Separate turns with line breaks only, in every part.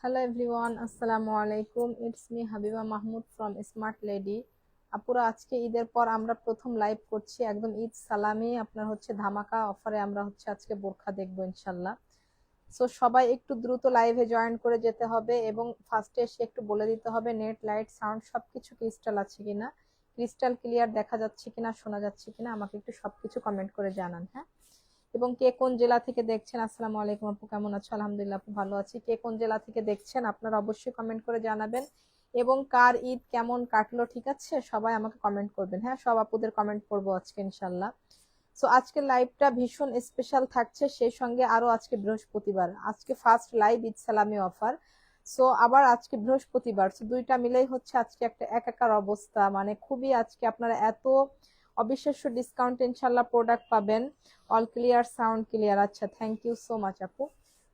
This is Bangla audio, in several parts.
হ্যালো এভরিওয়ান, আসসালামু আলাইকুম। It's me Habiba Mahmud from smart lady. আপুরা, আজকে ঈদের পর আমরা প্রথম লাইভ করছি, একদম ঈদ সালামি আপনার হচ্ছে ধামাকা অফারে আমরা হচ্ছে আজকে বোরখা দেখবো ইনশাল্লাহ। সো সবাই একটু দ্রুত লাইভে জয়েন করে যেতে হবে এবং ফার্স্টে এসে একটু বলে দিতে হবে নেট, লাইট, সাউন্ড সবকিছু ক্রিস্টাল আছে কিনা, ক্রিস্টাল ক্লিয়ার দেখা যাচ্ছে কিনা, শোনা যাচ্ছে কিনা, আমাকে একটু সবকিছু কমেন্ট করে জানান। হ্যাঁ, এবং কে কোন জেলা থেকে দেখছেন? আসসালামু আলাইকুম আপু, কেমন আছো? আলহামদুলিল্লাহ আপু, ভালো আছি। কে কোন জেলা থেকে দেখছেন আপনারা অবশ্যই কমেন্ট করে জানাবেন। এবং কার ঈদ কেমন কাটলো, ঠিক আছে, সবাই আমাকে কমেন্ট করবেন। হ্যাঁ, সব আপুদের কমেন্ট করবো আজকে ইনশাল্লাহ। সো আজকে লাইভটা ভীষণ স্পেশাল থাকছে, সেই সঙ্গে আরো আজকে বৃহস্পতিবার, আজকে ফার্স্ট লাইভ ঈদ সালামি অফার। সো আবার আজকে বৃহস্পতিবার, সো দুইটা মিলেই হচ্ছে আজকে একটা একাকার অবস্থা, মানে খুবই আজকে আপনারা এত অবিশ্বাস্য ডিসকাউন্ট ইনশাল্লাহ প্রোডাক্ট পাবেন। All clear, sound clear. আচ্ছা, থ্যাংক ইউ সো মাচ আপু।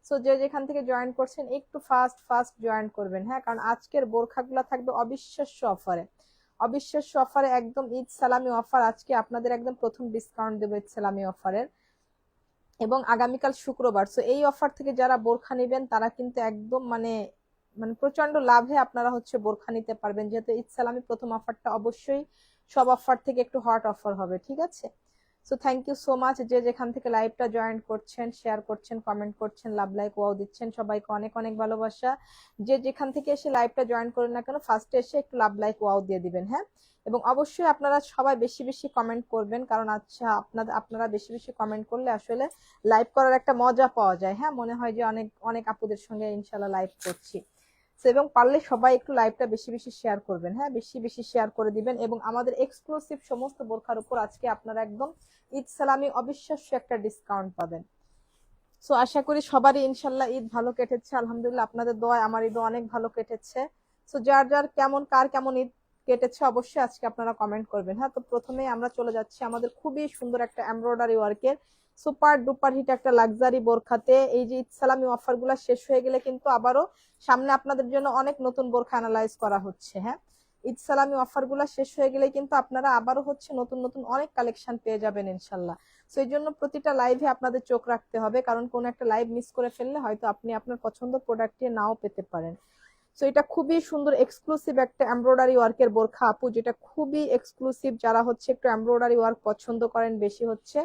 সো যে যেখান থেকে জয়েন করছেন একটু ফাস্ট ফাস্ট জয়েন করবেন। হ্যাঁ, কারণ আজকের বোরখাগুলো থাকবে অবিশ্বাস্য অফারে, অবিশ্বাস্য অফারে, একদম ঈদ সালামি অফার। আজকে আপনাদের একদম প্রথম ডিসকাউন্ট দেবো ঈদ সালামি অফারের, এবং আগামীকাল শুক্রবার। সো এই অফার থেকে যারা বোরখা নেবেন তারা কিন্তু একদম মানে মানে প্রচন্ড লাভে আপনারা হচ্ছে বোরখা নিতে পারবেন, যেহেতু ঈদ সালামি প্রথম অফারটা অবশ্যই সব অফার থেকে একটু হট অফার হবে, ঠিক আছে। So thank you so much যে যেখান থেকে লাইভটা জয়েন করছেন, শেয়ার করছেন, কমেন্ট করছেন, লাভ লাইক ওয়াও দিচ্ছেন, সবাইকে অনেক অনেক ভালোবাসা। যে যেখান থেকে এসে লাইভটা জয়েন করেন না কেন, ফার্স্টে এসে একটু লাভ লাইক ওয়াও দিয়ে দিবেন। হ্যাঁ, এবং অবশ্যই আপনারা সবাই বেশি বেশি কমেন্ট করবেন, কারণ আচ্ছা আপনারা বেশি বেশি কমেন্ট করলে আসলে লাইভ করার একটা মজা পাওয়া যায়। হ্যাঁ, মনে হয় যে অনেক অনেক আপুদের সঙ্গে ইনশাল্লাহ লাইভ করছি। এবং পারলে সবাই একটু লাইভটা বেশি বেশি শেয়ার করবেন। হ্যাঁ, বেশি বেশি শেয়ার করে দিবেন, এবং আমাদের এক্সক্লুসিভ সমস্ত বোরখার উপর আজকে আপনারা একদম ঈদ সালামি অবিশ্বাস্য একটা ডিসকাউন্ট পাবেন। সো আশা করি সবারই ইনশাল্লাহ ঈদ ভালো কেটেছে, আলহামদুলিল্লাহ আপনাদের দোয়ায় আমার ঈদও অনেক ভালো কেটেছে। সো যার যার কেমন কার কেমন ঈদ কেটেছে অবশ্যই আজকে আপনারা কমেন্ট করবেন। হ্যাঁ, তো প্রথমেই আমরা চলে যাচ্ছি আমাদের খুবই সুন্দর একটা এমব্রয়ডারি ওয়ার্কের সুপার ডুপার হিট একটা লাক্সারি বোরখাতে। এই যে ঈদ সালামি অফার গুলা শেষ হয়ে গেলে কিন্তু আবারও সামনে আপনাদের জন্য অনেক নতুন বোরখা অ্যানালাইজ করা হচ্ছে। হ্যাঁ, ঈদ সালামি অফার গুলা শেষ হয়ে গেলে কিন্তু আপনারা আবারও হচ্ছে নতুন নতুন অনেক কালেকশন পেয়ে যাবেন ইনশাল্লাহ। সো এই জন্য প্রতিটা লাইভে আপনাদের চোখ রাখতে হবে, কারণ কোন একটা লাইভ মিস করে ফেললে হয়তো আপনি আপনার পছন্দ প্রোডাক্টটি নাও পেতে পারেন। সো এটা খুবই সুন্দর এক্সক্লুসিভ একটা এমব্রয়ডারি ওয়ার্কের বোরখা আপু, যেটা খুবই এক্সক্লুসিভ। যারা হচ্ছে একটু এমব্রয়ডারি ওয়ার্ক পছন্দ করেন, বেশি হচ্ছে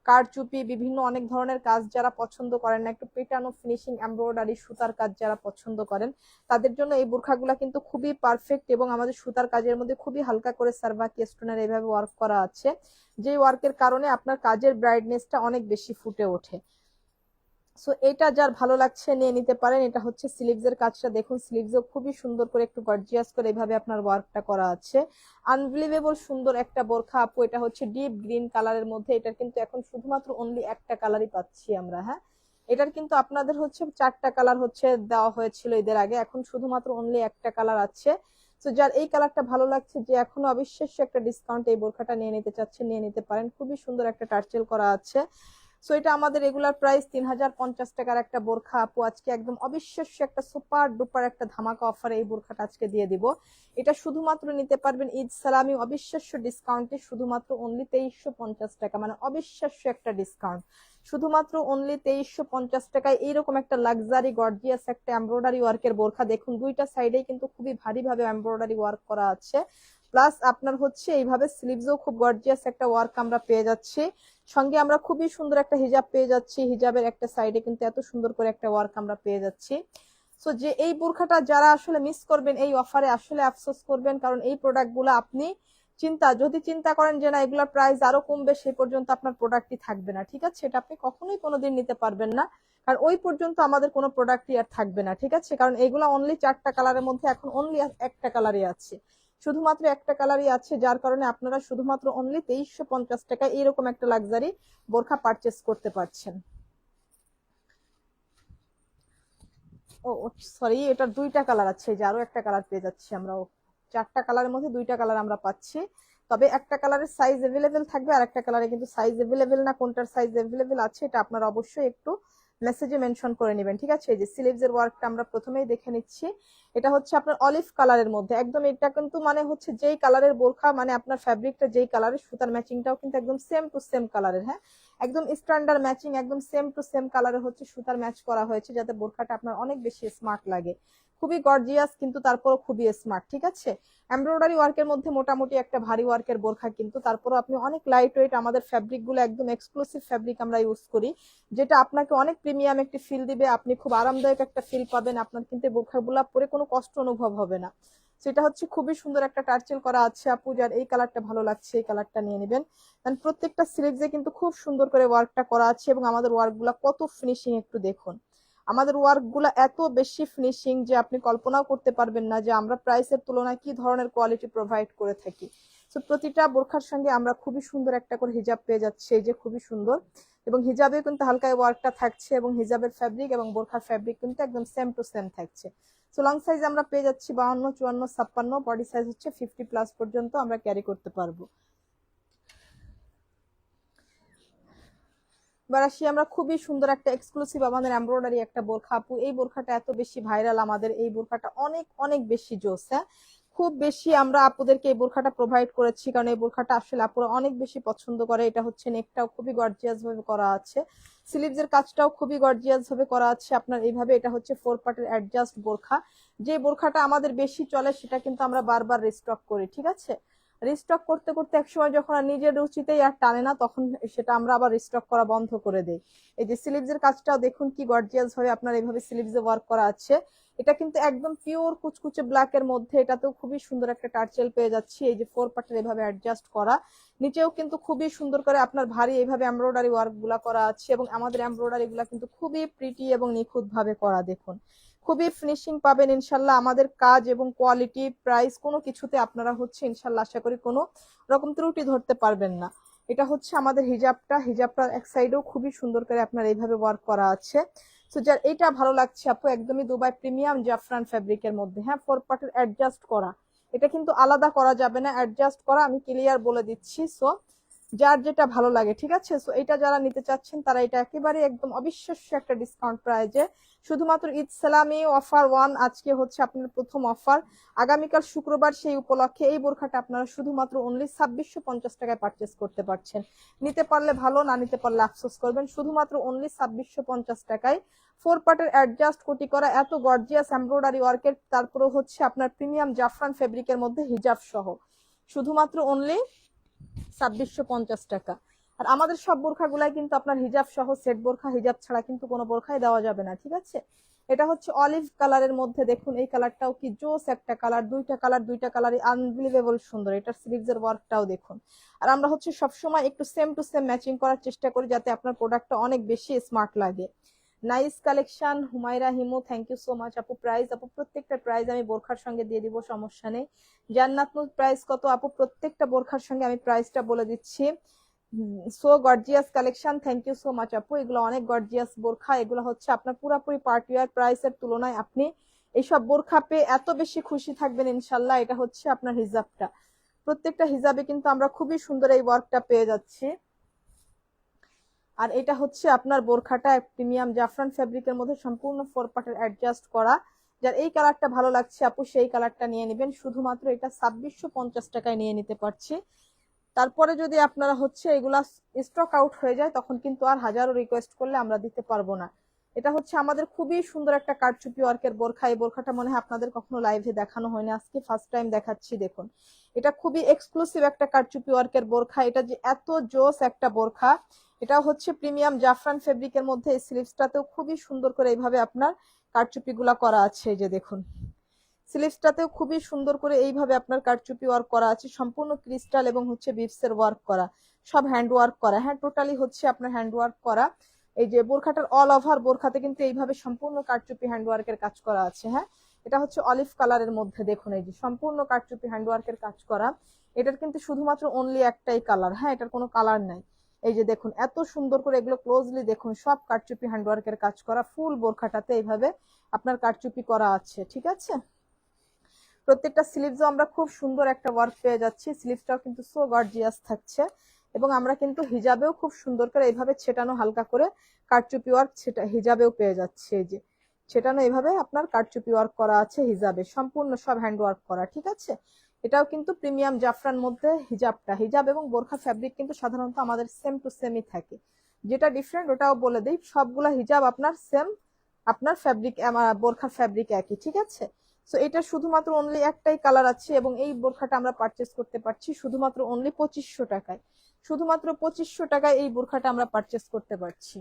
কারচুপি বিভিন্ন অনেক ধরনের কাজ যারা পছন্দ করেন না, একটু পেটানো ফিনিশিং এমব্রয়ডারি সুতার কাজ যারা পছন্দ করেন, তাদের জন্য এই বোরখাগুলো কিন্তু খুবই পারফেক্ট। এবং আমাদের সুতার কাজের মধ্যে খুবই হালকা করে সার্ভাকি স্টোনের এইভাবে ওয়ার্ক করা আছে, যে ওয়ার্কের কারণে আপনার কাজের ব্রাইটনেসটা অনেক বেশি ফুটে ওঠে। সো এটা যার ভালো লাগছে নিয়ে নিতে পারেন। এটা হচ্ছে স্লিভস এর কাজটা দেখুন, স্লিভসও খুবই সুন্দর করে একটু গর্জিয়াস করে এইভাবে আপনার ওয়ার্কটা করা আছে। আনবিলিভেবল সুন্দর একটা বোরখা আপু। এটা হচ্ছে ডিপ গ্রিন কালারের মধ্যে, এটার কিন্তু এখন শুধুমাত্র অনলি একটা কালারই পাচ্ছি আমরা। হ্যাঁ, এটার কিন্তু আপনাদের হচ্ছে চারটা কালার হচ্ছে দেওয়া হয়েছিল ঈদের আগে, এখন শুধুমাত্র অনলি একটা কালার আছে। তো যার এই কালারটা ভালো লাগছে, যে এখনো অবিশ্বাস্য একটা ডিসকাউন্ট এই বোরখাটা নিয়ে নিতে চাচ্ছে নিয়ে নিতে পারেন। খুবই সুন্দর একটা টার্চেল করা আছে। সো এটা আমাদের রেগুলার প্রাইস 3050 টাকার একটা বোরখা আপু, আজকে একদম অবিশ্বাস্য একটা সুপার ডুপার একটা ধামাকা অফারে এই বোরখাটা আজকে দিয়ে দিব। এটা শুধুমাত্র নিতে পারবেন ঈদ সালামি অবিশ্বাস্য ডিসকাউন্টে, শুধুমাত্র অনলি 2350 টাকা, মানে অবিশ্বাস্য একটা ডিসকাউন্ট। শুধুমাত্র অনলি 2350 টাকায় এইরকম একটা লাক্সারি গর্জিয়াস একটা এমব্রয়ডারি ওয়ার্কের বোরখা দেখুন, দুইটা সাইডেই কিন্তু খুবই ভারী ভাবে এমব্রয়ডারি ওয়ার্ক করা আছে। প্লাস আপনার হচ্ছে এইভাবে স্লিভসও খুব গর্জিয়াস একটা ওয়ার্ক আমরা পেয়ে যাচ্ছি। সঙ্গে আমরা খুবই সুন্দর একটা হিজাব পেয়ে যাচ্ছি, হিজাবের একটা সাইডে কিন্তু এত সুন্দর করে একটা ওয়ার্ক আমরা পেয়ে যাচ্ছি। সো যে এই বোরখাটা যারা আসলে মিস করবেন এই অফারে, আসলে আফসোস করবেন, কারণ এই প্রোডাক্টগুলো আপনি যদি চিন্তা করেন যে না এগুলোর প্রাইস আরো কমবে, সেই পর্যন্ত আপনার প্রোডাক্টই থাকবে না, ঠিক আছে। এটা আপনি কখনোই কোনোদিন নিতে পারবেন না, কারণ ওই পর্যন্ত আমাদের কোনো প্রোডাক্টই আর থাকবে না, ঠিক আছে। কারণ এগুলো অনলি চারটা কালারের মধ্যে এখন অনলি একটা কালারই আছে, শুধুমাত্র একটা কালারই আছে, যার কারণে আপনারা শুধুমাত্র অনলি 2350 টাকায় এইরকম একটা লাক্সারি বোরখা পারচেস করতে পারছেন। ও সরি, এটার দুইটা কালার আছে, যে আরো একটা কালার পেয়ে যাচ্ছি আমরা। চারটা কালারের মধ্যে দুইটা কালার আমরা পাচ্ছি, তবে একটা কালারের সাইজ এভেলেবেল থাকবে, আর একটা কালারে কিন্তু সাইজ এভেলেবেল না। কোনটার সাইজ এভেলেবেল আছে এটা আপনারা অবশ্যই একটু মেসেজে মেনশন করে নেবেন, ঠিক আছে। এই যে স্লিভসের ওয়ার্কটা আমরা প্রথমেই দেখে নিচ্ছি। এটা হচ্ছে আপনার অলিভ কালারের মধ্যে, একদম এটা কিন্তু মানে হচ্ছে যেই কালারের বোরখা, মানে আপনার ফ্যাব্রিকটা যেই কালারের, সুতার ম্যাচিংটাও কিন্তু একদম সেম টু সেম কালারের। হ্যাঁ, একদম স্ট্যান্ডার্ড ম্যাচিং, একদম সেম টু সেম কালারের হচ্ছে সুতার ম্যাচ করা হয়েছে, যাতে বোরখাটা আপনার অনেক বেশি স্মার্ট লাগে। খুবই গর্জিয়াস কিন্তু তারপরও খুবই স্মার্ট, ঠিক আছে। এমব্রয়ডারি ওয়ার্কের মধ্যে মোটামুটি একটা ভারী ওয়ার্কের বোরখা, কিন্তু তারপরও আপনি অনেক লাইট ওয়েট, আমাদের ফ্যাব্রিক গুলো একদম এক্সক্লুসিভ ফ্যাব্রিক আমরা ইউজ করি, যেটা আপনাকে অনেক প্রিমিয়াম একটি ফিল দিবে, আপনি খুব আরামদায়ক একটা ফিল পাবেন, আপনার কিন্তু বোরখাগুলো পরে কোনো কষ্ট অনুভব হবে না। সেটা হচ্ছে খুবই সুন্দর একটা টার্চেল করা আছে আপু, যার এই কালারটা ভালো লাগছে এই কালারটা নিয়ে নেবেন। প্রত্যেকটা স্লিভসে কিন্তু খুব সুন্দর করে ওয়ার্কটা করা আছে, এবং আমাদের ওয়ার্কগুলো কত ফিনিশিং একটু দেখুন। আমাদের ওয়ার্কগুলো এত বেশি ফিনিশিং যে আপনি কল্পনাও করতে পারবেন না যে আমরা প্রাইসের তুলনায় কি ধরনের কোয়ালিটি প্রোভাইড করে থাকি। তো প্রতিটা বোরখার সঙ্গে আমরা খুবই সুন্দর একটা করে হিজাব পেয়ে যাচ্ছি, এই যে খুবই সুন্দর, এবং হিজাবে কিন্তু হালকা ওয়ার্কটা থাকছে, এবং হিজাবের ফ্যাব্রিক এবং বোরখার ফ্যাব্রিক কিন্তু একদম সেম টু সেম থাকছে। সো লং সাইজ আমরা পেয়ে যাচ্ছি 52, 54, 56, বডি সাইজ হচ্ছে 50+ পর্যন্ত আমরা ক্যারি করতে পারবো। এবার আসি আমরা খুবই সুন্দর একটা এক্সক্লুসিভ আমাদের এমব্রয়ডারি একটা বোরখা আপু, এই বোরখাটা এত বেশি ভাইরাল, আমাদের এই বোরখাটা অনেক অনেক বেশি জোস। হ্যাঁ, খুব বেশি আমরা আপুদেরকে এই বোরখাটা প্রোভাইড করেছি, কারণ এই বোরখাটা আসলে আপুরা অনেক বেশি পছন্দ করে। এটা হচ্ছে নেকটাও খুবই গর্জিয়াস ভাবে করা আছে, স্লিভস এর কাজটাও খুবই গর্জিয়াস ভাবে করা আছে আপনার এইভাবে। এটা হচ্ছে 4 পার্টের অ্যাডজাস্ট বোরখা, যে বোরখাটা আমাদের বেশি চলে সেটা কিন্তু আমরা বারবার রিস্টক করি, ঠিক আছে। রিস্টক করতে করতে একসময় যখন আর নিজের রুচিতেই আর টানে না, তখন সেটা আমরা আবার রিস্টক করা বন্ধ করে দেই। এই যে স্লিভস এর কাজটাও দেখুন কি গর্জিয়াস ভাবে আপনার এইভাবে স্লিভস এ ওয়ার্ক করা আছে। এটা কিন্তু একদম পিওর কুচকুচে ব্ল্যাক এর মধ্যে, এটাতেও খুবই সুন্দর একটা টার্চেল পেয়ে যাচ্ছি। এই যে 4 পার্টের এভাবে অ্যাডজাস্ট করা, নিচেও কিন্তু খুবই সুন্দর করে আপনার ভারী এইভাবে এমব্রয়ডারি ওয়ার্ক গুলা করা আছে, এবং আমাদের এমব্রয়ডারি গুলা কিন্তু খুবই প্রিটি এবং নিখুঁত ভাবে করা। দেখুন খুবই ফিনিশিং পাবেন ইনশাল্লাহ। আমাদের কাজ এবং কোয়ালিটি প্রাইস কোনো কিছুতে আপনারা হচ্ছে ইনশাল্লাহ আশা করি কোনো রকম ত্রুটি ধরতে পারবেন না। এটা হচ্ছে আমাদের হিজাবটার এক সাইডেও খুবই সুন্দর করে আপনার এইভাবে ওয়ার্ক করা আছে। তো যার এইটা ভালো লাগছে আপু, একদমই দুবাই প্রিমিয়াম জাফরান ফ্যাব্রিকের মধ্যে। হ্যাঁ, 4 পার্টের অ্যাডজাস্ট করা, এটা কিন্তু আলাদা করা যাবে না, অ্যাডজাস্ট করা, আমি ক্লিয়ার বলে দিচ্ছি। সো যার যেটা ভালো লাগে, ঠিক আছে। সো এটা যারা নিতে চাচ্ছেন তারা এটা একেবারে একদম অবিশ্বাস্য একটা ডিসকাউন্ট প্রাইজে, শুধুমাত্র ঈদ সালামি অফার 1, আজকে হচ্ছে আপনার প্রথম অফার, আগামীকাল শুক্রবার সেই উপলক্ষে এই বোরখাটা আপনারা শুধুমাত্র অনলি 2650 টাকায় পারচেস করতে পারছেন। নিতে পারলে ভালো, না নিতে পারলে আফসোস করবেন। শুধুমাত্র অনলি 2650 টাকায় 4 পার্টের অ্যাডজাস্ট কোটি করা এত গর্জিয়াস এমব্রয়ডারি ওয়ার্কের, তারপরে হচ্ছে আপনার প্রিমিয়াম জাফরান ফেব্রিকের মধ্যে হিজাব সহ, শুধুমাত্র অনলি 2650 টাকা। আর আমাদের সব বোরখাগুলাই কিন্তু আপনার হিজাব সহ সেট বোরখা, হিজাব ছাড়া কিন্তু কোনো বোরখাই দেওয়া যাবে না, ঠিক আছে। এটা হচ্ছে অলিভ কালারের মধ্যে, দেখুন এই কালারটাও কি জোস একটা কালার, দুইটা কালারই আনবিলিভেবল সুন্দর। এটার স্লিভস এর ওয়ার্কটাও দেখুন। আর আমরা হচ্ছে সবসময় একটু সেম টু সেম ম্যাচিং করার চেষ্টা করি, যাতে আপনার প্রোডাক্টটা অনেক বেশি স্মার্ট লাগে। Nice collection Humayra Himu, thank you so much আপু। প্রাইস আপু প্রত্যেকটা প্রাইস আমি বোরখার সঙ্গে দিয়ে দিব, সমস্যা নেই। জান্নাত নূর প্রাইস কত আপু? প্রত্যেকটা বোরখার সঙ্গে আমি প্রাইসটা বলে দিচ্ছি। So gorgeous collection, thank you so much আপু। এগুলো অনেক গর্জিয়াস বোরখা, এগুলো হচ্ছে আপনার পুরোপুরি পার্টি ওয়্যার, প্রাইসের তুলনায় আপনি এইসব বোরখা পেয়ে এত বেশি খুশি থাকবেন ইনশাল্লাহ। এটা হচ্ছে আপনার হিজাবটা, প্রত্যেকটা হিজাবে কিন্তু আমরা খুবই সুন্দর এই ওয়ার্কটা পেয়ে যাচ্ছি। আর এটা হচ্ছে আপনার বোরখাটা প্রিমিয়াম জাফরান ফেব্রিকের মধ্যে সম্পূর্ণ 4 পার্টের অ্যাডজাস্ট করা। যার এই কালারটা ভালো লাগছে আপু সেই কালারটা নিয়ে নেবেন, শুধুমাত্র এটা 2650 টাকায় নিয়ে নিতে পারছি। তারপরে যদি আপনারা হচ্ছে এগুলা স্টক আউট হয়ে যায়, তখন কিন্তু আর হাজারো রিকোয়েস্ট করলে আমরা দিতে পারবো না। এটা হচ্ছে আমাদের খুবই সুন্দর একটা কারচুপি ওয়ার্কের বোরখা, এই বোরখাটা মনে হয় আপনাদের কখনো লাইভে দেখানো হয়নি, আজকে ফার্স্ট টাইম দেখাচ্ছি। দেখুন এটা খুবই এক্সক্লুসিভ একটা কারচুপি ওয়ার্কের বোরখা, এটা যে এত জোস একটা বোরখা। এটা হচ্ছে প্রিমিয়াম জাফরান ফেব্রিকের মধ্যে, এই স্লিভসটাতেও খুবই সুন্দর করে এইভাবে আপনার কারচুপি গুলা করা আছে। এই যে দেখুন স্লিভসটাতেও খুবই সুন্দর করে এইভাবে আপনার কারচুপি ওয়ার্ক করা আছে, সম্পূর্ণ ক্রিস্টাল এবং হচ্ছে বিটসের ওয়ার্ক করা, সব হ্যান্ড ওয়ার্ক করা। হ্যাঁ, টোটালি হচ্ছে আপনার হ্যান্ড ওয়ার্ক করা। এই যে বোরখাটার অল ওভার বোরখাতে কিন্তু এইভাবে সম্পূর্ণ কারচুপি হ্যান্ড ওয়ার্কের কাজ করা আছে। হ্যাঁ, এটা হচ্ছে অলিভ কালারের মধ্যে, দেখুন এই যে সম্পূর্ণ কারচুপি হ্যান্ড ওয়ার্কের কাজ করা। এটার কিন্তু শুধুমাত্র অনলি একটাই কালার, হ্যাঁ এটার কোনো কালার নাই। এই যে দেখুন এত সুন্দর করে এগুলো ক্লোজলি দেখুন, সব কারচুপি হ্যান্ড ওয়ার্কের কাজ করা, ফুল বোরখাটাতে এইভাবে আপনার কারচুপি করা আছে, ঠিক আছে। প্রত্যেকটা স্লিভসও আমরা খুব সুন্দর একটা ওয়ার্ক পেয়ে যাচ্ছি, স্লিভসটাও কিন্তু সো গর্জিয়াস থাকছে। এবং আমরা কিন্তু হিজাবেও খুব সুন্দর করে এইভাবে ছেটানো হালকা করে কারচুপি ওয়ার্ক হিজাবেও পেয়ে যাচ্ছে। এই যে ছেটানো এইভাবে আপনার কারচুপি ওয়ার্ক করা আছে হিজাবে, সম্পূর্ণ সব হ্যান্ড ওয়ার্ক করা, ঠিক আছে। এটাও কিন্তু প্রিমিয়াম জাফরান মধ্যে হিজাব এবং বোরখা ফ্যাব্রিক কিন্তু সাধারণত আমাদের সেম টু সেমই থাকে। যেটা ডিফারেন্ট ওটাও বলে দিই, সবগুলা হিজাব আপনার সেম, আপনার ফ্যাব্রিক বোরখা ফ্যাব্রিক একই, ঠিক আছে। সো এটা শুধুমাত্র অনলি একটাই কালার আছে এবং এই বোরখাটা আমরা পারচেস করতে পারছি শুধুমাত্র অনলি 2500 টাকায়। শুধুমাত্র 2500 টাকায় এই বোরখাটা আমরা পারচেস করতে পারছি।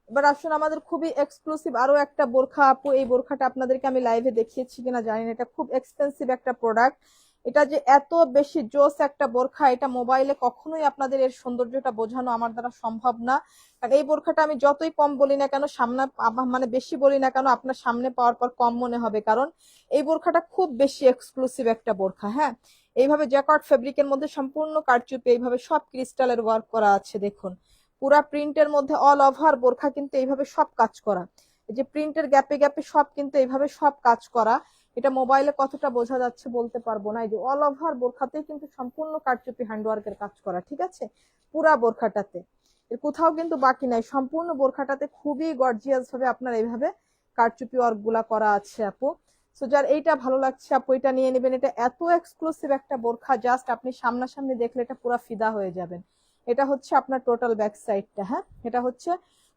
এবার আসুন আমাদের খুবই এক্সক্লুসিভ আরো একটা বোরখা আপু, এই বোরখাটা আপনাদেরকে আমি লাইভে দেখিয়েছি কিনা জানি না, এটা খুব এক্সপেন্সিভ একটা প্রোডাক্ট। এটা যে এত বেশি জোস একটা বোরখা, এটা মোবাইলে কখনোই আপনাদের এর সৌন্দর্যটা বোঝানো আমার দ্বারা সম্ভব না। কারণ এই বোরখাটা আমি যতই কম বলি না কেন, সামনে মানে বেশি বলি না কেন, আপনার সামনে পাওয়ার পর কম মনে হবে, কারণ এই বোরখাটা খুব বেশি এক্সক্লুসিভ একটা বোরখা। হ্যাঁ, এইভাবে জ্যাকর্ড ফেব্রিকের মধ্যে সম্পূর্ণ কারচুপি এইভাবে সব ক্রিস্টালের ওয়ার্ক করা আছে, দেখুন পুরা প্রিন্টের মধ্যে অল ওভার বোরখা কিন্তু এইভাবে সব কাজ করা। এই যে প্রিন্টের গ্যাপে গ্যাপে সব কিন্তু এইভাবে সব কাজ করা। এটা মোবাইলে কতটা বোঝা যাচ্ছে বলতে পারবো না। এই যে অল ওভার বোরখাতেই কিন্তু সম্পূর্ণ কারচুপি হ্যান্ডওয়ার্কের কাজ করা, ঠিক আছে, পুরা বোরখাটাতে এর কোথাও কিন্তু বাকি নাই। সম্পূর্ণ বোরখাটাতে খুবই গর্জিয়াস ভাবে আপনার এইভাবে কারচুপি ওয়ার্ক গুলা করা আছে আপু। সো যার এইটা ভালো লাগছে আপু এটা নিয়ে নেবেন। এটা এত এক্সক্লুসিভ একটা বোরখা, জাস্ট আপনি সামনাসামনি দেখলে এটা পুরা ফিদা হয়ে যাবেন। এটা হচ্ছে আপনার টোটাল ব্যাক সাইডটা। হ্যাঁ, এটা হচ্ছে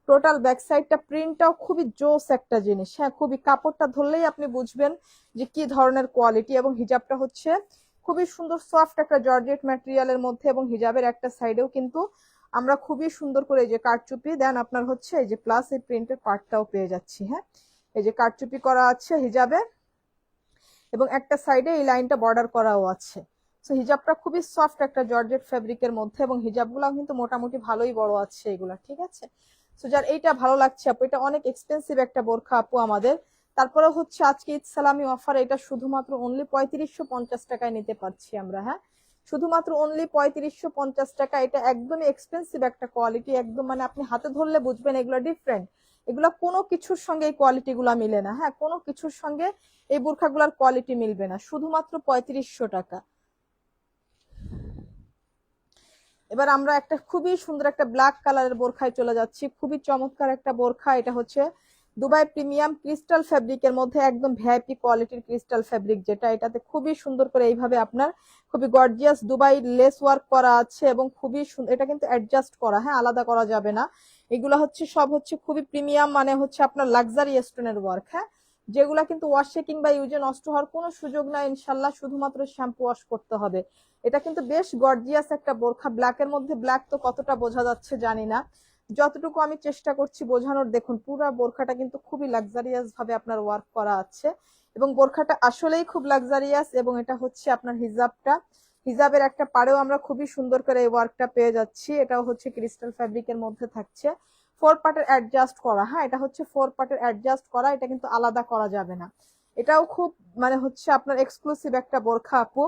টোটাল ব্যাক সাইডটা, প্রিন্টটাও খুবই জোস একটা জিনিস। হ্যাঁ, খুবই কাপড়টা ধরলেই আপনি বুঝবেন যে কি ধরনের কোয়ালিটি। এবং হিজাবটা হচ্ছে খুবই সুন্দর সফট একটা জর্জেট ম্যাটেরিয়ালের মধ্যে, এবং হিজাবের একটা সাইডেও কিন্তু আমরা খুবই সুন্দর করে এই যে কারচুপি দেন আপনার হচ্ছে এই যে প্লাস এই প্রিন্টের পার্টটাও পেয়ে যাচ্ছি। হ্যাঁ, এই যে কারচুপি করা আছে হিজাবে এবং একটা সাইডে এই লাইনটা বর্ডার করাও আছে। সো হিজাবটা খুবই সফট একটা জর্জেট ফেব্রিকের মধ্যে, এবং হিজাবগুলো কিন্তু মোটামুটি ভালোই বড় আছে এগুলা, ঠিক আছে। সো যার এইটা ভালো লাগছে আপু, এটা অনেক এক্সপেন্সিভ একটা বোরখা আপু আমাদের। তারপরে হচ্ছে আজকে ঈদ সালামি অফার, এটা শুধুমাত্র অনলি 3550 টাকায় নিতে পারছি আমরা। হ্যাঁ, শুধুমাত্র অনলি 3550 টাকা। এটা একদমই এক্সপেন্সিভ একটা কোয়ালিটি, একদম মানে আপনি হাতে ধরলে বুঝবেন এগুলো ডিফারেন্ট। এগুলা কোনো কিছুর সঙ্গে এই কোয়ালিটি গুলা মিলে না। হ্যাঁ, কোনো কিছুর সঙ্গে এই বোরখাগুলোর কোয়ালিটি মিলবে না, শুধুমাত্র 3500 টাকা। এবার আমরা একটা খুবই সুন্দর একটা ব্ল্যাক কালারের বোরখায় চলে যাচ্ছি, খুবই চমৎকার একটা বোরখা। এটা হচ্ছে দুবাই প্রিমিয়াম ক্রিস্টাল ফ্যাব্রিকের মধ্যে একদম ভিআইপি কোয়ালিটির ক্রিস্টাল ফ্যাব্রিক, যেটা এটাতে খুবই সুন্দর করে এইভাবে আপনার খুবই গর্জিয়াস দুবাই লেস ওয়ার্ক করা আছে এবং খুবই সুন্দর। এটা কিন্তু অ্যাডজাস্ট করা, হ্যাঁ, আলাদা করা যাবে না। এগুলো হচ্ছে সব হচ্ছে খুবই প্রিমিয়াম, মানে হচ্ছে আপনার লাক্সারি স্টোনের ওয়ার্ক। হ্যাঁ, যেগুলা কিন্তু ওয়াশে কিংবা ইউজে নষ্ট হওয়ার কোনো সুযোগ নাই ইনশাল্লাহ, শুধুমাত্র শ্যাম্পু ওয়াশ করতে হবে। এটা কিন্তু বেশ গর্জিয়াস একটা বোরখা, ব্ল্যাকের মধ্যে ব্ল্যাক তো কতটা বোঝা যাচ্ছে জানি না, যতটুকু আমি চেষ্টা করছি বোঝানোর। দেখুন পুরো বোরখাটা কিন্তু খুবই লাক্সারিয়াস ভাবে আপনার ওয়ার্ক করা আছে, এবং বোরখাটা আসলেই খুব লাক্সারিয়াস। এবং এটা হচ্ছে আপনার হিজাবটা, হিজাবের একটা পাড়েও আমরা খুবই সুন্দর করে এই ওয়ার্কটা পেয়ে যাচ্ছি। এটাও হচ্ছে ক্রিস্টাল ফ্যাব্রিকের মধ্যে থাকছে, 4 পার্টের অ্যাডজাস্ট করা। হ্যাঁ, এটা হচ্ছে 4 পার্টের অ্যাডজাস্ট করা, এটা কিন্তু আলাদা করা যাবে না। এটাও খুব মানে হচ্ছে আপনার এক্সক্লুসিভ একটা বোরখা আপু।